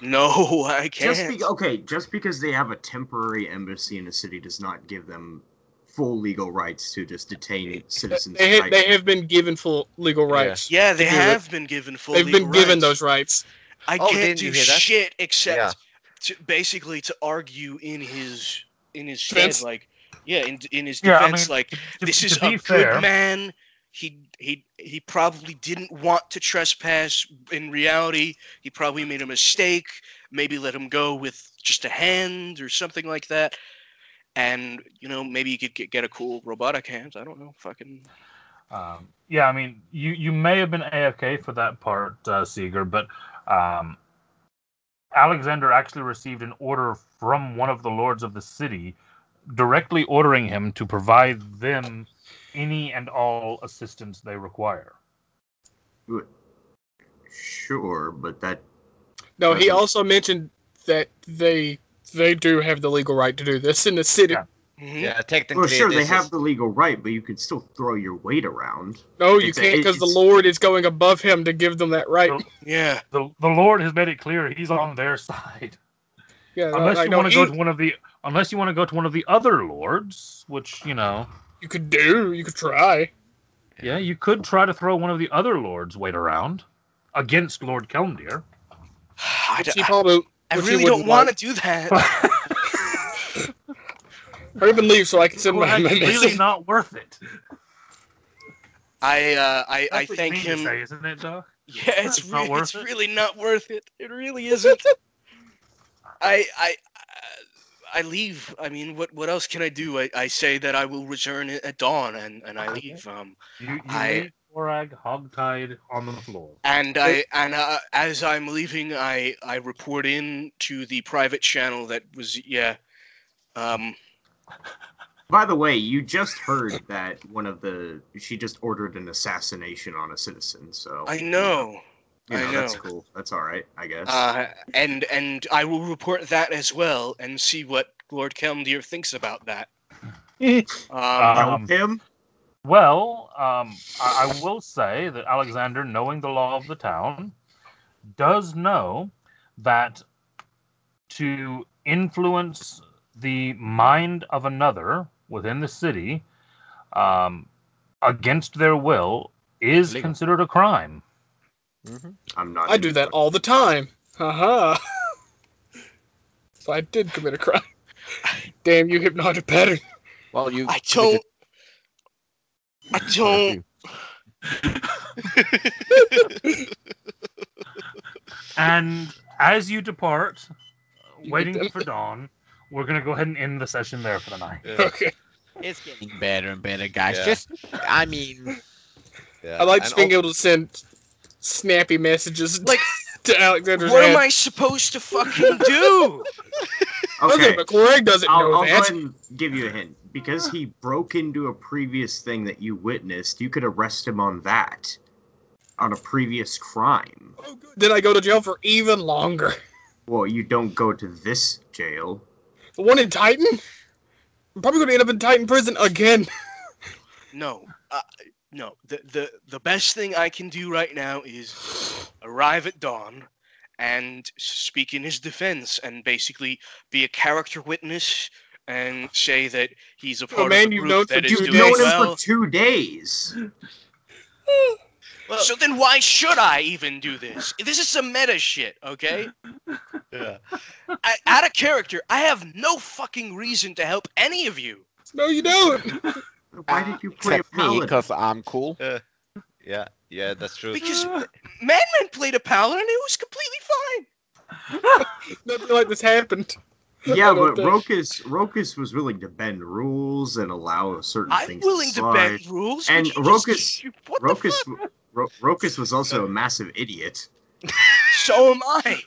No, I can't. Just because they have a temporary embassy in a city does not give them full legal rights to just detain citizens. They have been given full legal rights. Yeah, they to do have it. been given full They've legal been given rights. those rights. I Oh, can't didn't do you hear that? shit except Yeah. to argue in his Defense? stead, like, yeah, in his Yeah, I defense, mean, like, to this is be a fair- good man. He probably didn't want to trespass. In reality, he probably made a mistake. Maybe let him go with just a hand or something like that. And maybe you could get a cool robotic hand. I don't know. Fucking. Yeah, I mean, you may have been AFK for that part, Seeger, but Alexander actually received an order from one of the lords of the city directly ordering him to provide them any and all assistance they require. Sure, but that No, he also mentioned that they do have the legal right to do this in the city. Yeah. Mhm. Yeah, technically. well, sure, they this have is- the legal right, but you can still throw your weight around. No, you It's can't because the it's- Lord is going above him to give them that right. So- Yeah. The Lord has made it clear he's on their side. Yeah, Unless I you know want to go to one of the other lords, which you could try. yeah, you could try to throw one of the other lords' weight around. against Lord Kelmdir. I really don't want to do that. Hurry up and leave so I can send my It's message. really not worth it. I That's what thank you mean to him. say, isn't it, Doc? Yeah, it's not worth it's it? really not worth it. It really isn't. I leave. I mean, what else can I do? I say that I will return at dawn, and I leave. You I- leave Korag hogtied on the floor. And as I'm leaving, I report in to the private channel that was By the way, you just heard that she just ordered an assassination on a citizen. So I know. you know I that's know. cool. That's all right, I guess. And I will report that as well and see what Lord Kelmdir thinks about that. Help him. Well, I will say that Alexander, knowing the law of the town, does know that to influence the mind of another within the city against their will is Legal. considered a crime. I'm not. I do that all the time. Haha. So I did commit a crime. Damn you, hypnotic pattern. Well, you. I don't. And as you depart, You waiting get them. for dawn, we're going to go ahead and end the session there for the night. Okay. It's getting better and better, guys. Yeah. Just, I mean, Yeah. I like and just being al- able to send snappy messages Like, to Alexander's What head. am I supposed to fucking do? Okay, But Coreg doesn't know I'll go that. ahead and give you a hint. Because he broke into a previous thing that you witnessed, you could arrest him on that. On a previous crime. Oh, good. Then I go to jail for even longer. Well, you don't go to this jail. The one in Titan? I'm probably going to end up in Titan prison again. No, no. The best thing I can do right now is arrive at dawn and speak in his defense and basically be a character witness and say that he's a part man of the you've group known for that is two You've doing known him well. for 2 days. So then why should I even do this? This is some meta shit, okay? yeah. Out of character, I have no fucking reason to help any of you. No, you don't. Why did you play except a me, paladin? because I'm cool. Yeah, that's true. Because Madman played a paladin and it was completely fine. Nothing like this happened. Yeah, I don't but think- Rokus was willing to bend rules and allow certain I'm things willing to slide. bend rules. And but you just- Rokus- what the Rokus, fuck? Rokus was also a massive idiot. So am I.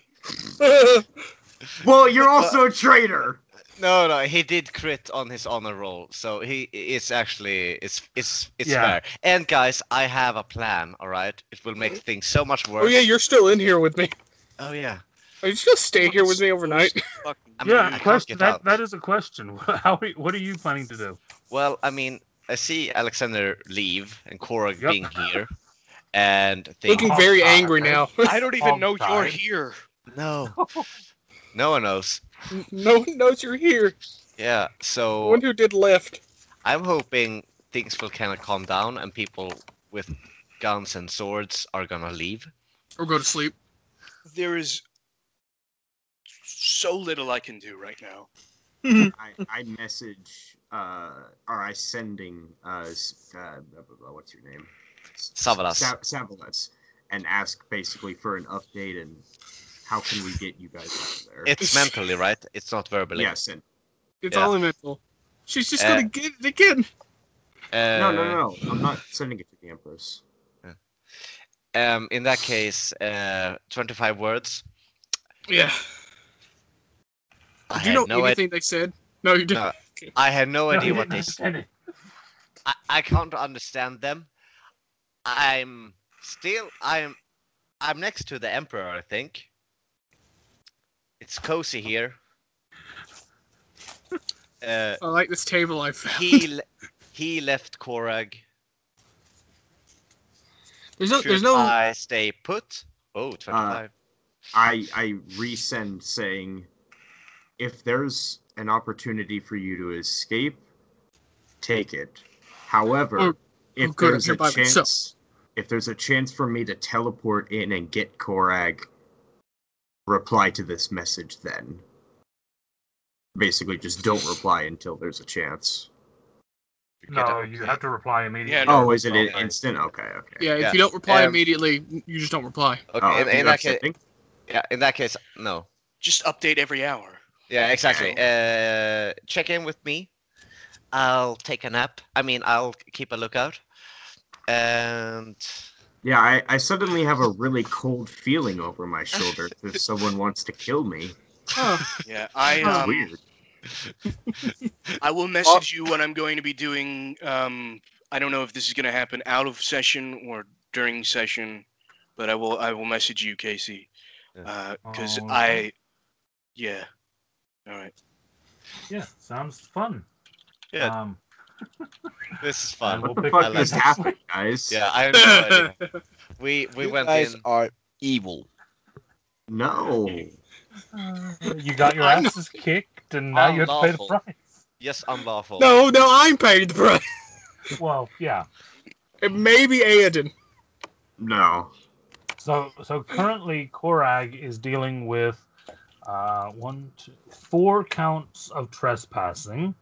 Well, you're also a traitor. No, he did crit on his honor roll, so it's actually it's Yeah. fair. And guys, I have a plan. All right, it will make things so much worse. Oh yeah, you're still in here with me. Oh yeah. Are you just gonna stay here with me overnight? I mean, I Yeah, can't question. get out. That is a question. What are you planning to do? Well, I mean, I see Alexander leave and Korag Yep. being here, and think, Looking very angry now. I don't even know you're Hog-tied. here. no, no one knows. No one knows you're here. Yeah, The so one who did left. I'm hoping things will kind of calm down and people with guns and swords are gonna leave. Or go to sleep. There is so little I can do right now. I message, or I sending, what's your name? Savalas. Savalas, and ask basically for an update and how can we get you guys out of there? It's mentally, right? It's not verbally. Yes, and It's Yeah. all mental. She's just Uh, gonna get it again. no. I'm not sending it to the Empress. In that case, 25 words. Yeah. I Do you had know no anything they said? No, you didn't. No. I had no No, idea he what didn't they understand said. it. I can't understand them. I'm next to the Emperor, I think. It's cozy here. I like this table I found. He left Korag. There's no. I stay put? Oh, 25. I resend saying, if there's an opportunity for you to escape, take it. However, Oh, if good, I'm there's here a by myself. chance, if there's a chance for me to teleport in and get Korag, reply to this message then. Basically, just don't reply until there's a chance. No, you have to reply immediately. Yeah, no. Oh, is it an Okay. instant? Okay. Yeah, if Yeah, you don't reply um, immediately, you just don't reply. Okay, Oh, in I'm that case, sending? in that case, no. Just update every hour. Yeah, exactly. Check in with me. I'll take a nap. I mean, I'll keep a lookout. And Yeah, I suddenly have a really cold feeling over my shoulder if someone wants to kill me. Oh, Yeah, It's weird. I will message you when I'm going to be doing. I don't know if this is going to happen out of session or during session, but I will message you, Casey, because Okay. yeah. All right. Yeah, sounds fun. yeah, this is fun. We'll What the pick fuck up just this- happened, guys? Yeah, I have no idea. We You went guys in. are evil. No. You got your I'm asses kicked, and now you have to pay the Unlawful. price. Yes, unlawful. no, I'm paying the price. Well, yeah. And maybe Aiden. No. So currently, Korag is dealing with 4 counts of trespassing,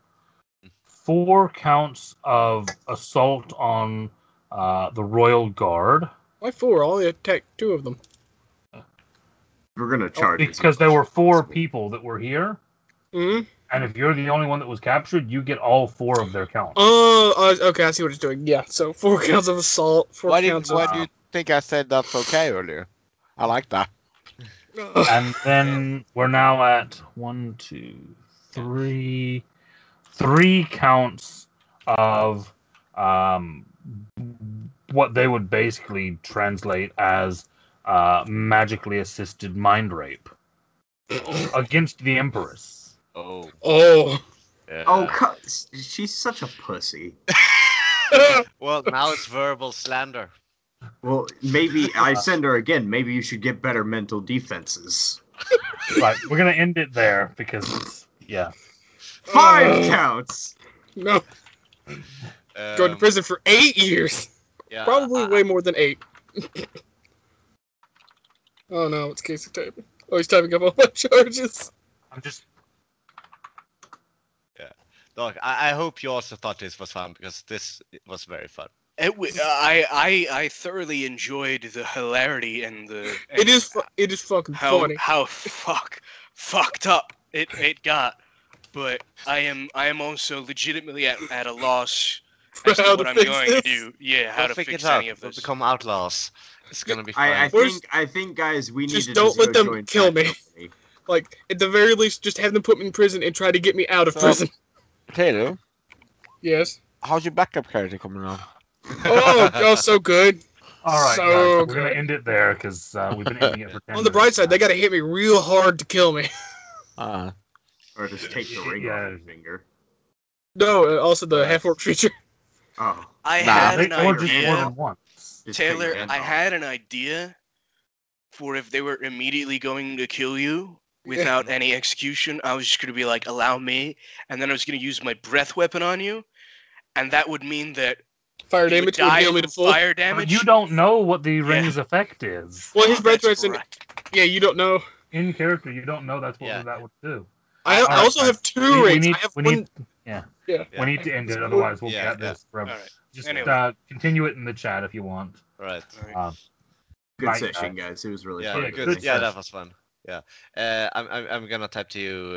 4 counts of assault on the royal guard, Why 4? I only attacked 2 of them. We're gonna charge as because there much were as 4 possible. people that were here, Hmm. and if you're the only one that was captured, you get all 4 of their counts. Oh, okay, I see what it's doing. Yeah, so 4 counts of assault, 4 Why do counts of... you think I said that's okay earlier? I like that. And then we're now at 1, 2, 3, 3 counts of what they would basically translate as magically assisted mind rape against the Empress. Oh. Oh. Yeah. Oh, she's such a pussy. Well, now it's verbal slander. Well, maybe I send her again. Maybe you should get better mental defenses. Right, we're gonna end it there because it's, yeah. 5 counts. No, go to prison for 8 years. Yeah, Probably way more than 8. Oh no, it's Casey typing. Oh, he's typing up all my charges. I'm just Look, I hope you also thought this was fun because this was very fun. I thoroughly enjoyed the hilarity and the. It is fucking funny. How fucked up it got, but I am also legitimately at a loss as to How what to I'm fix going this? to do. Yeah, how We'll to figure fix it out. any of We'll this. become outlaws. It's gonna be fun. I think, guys, we need Just to don't let them join kill that me. company. Like, at the very least, just have them put me in prison and try to get me out of So- prison. Taylor, Yes. how's your backup character coming on? Oh, so good. all right, So guys. We're good. gonna end it there because we've been ending it for 10 On the bright minutes side, they now. gotta hit me real hard to kill me. Or just take the ring Yeah. off your finger. No, also the half-orc feature. Oh. I Nah. had They an or just more idea, than once. Just take your Taylor. hand I off. had an idea for if they were immediately going to kill you without any execution. I was just gonna be like, allow me, and then I was gonna use my breath weapon on you, and that would mean that Fire you would damage would die heal me from to full. fire But damage. you don't know what the ring's effect is. Well, his breath That's weapon. right. Yeah, you don't know. In character, you don't know that's what Yeah. that would do. I Alright, also guys. have 2 rings. I have we one. need, yeah. Yeah. We need to end it, otherwise we'll Yeah, get this forever. All right. Just Anyway. continue it in the chat if you want. Right. All right. Good Right, session, guys. It was really Yeah, fun. Yeah, good. good Yeah, that session. was fun. Yeah. I'm gonna type to you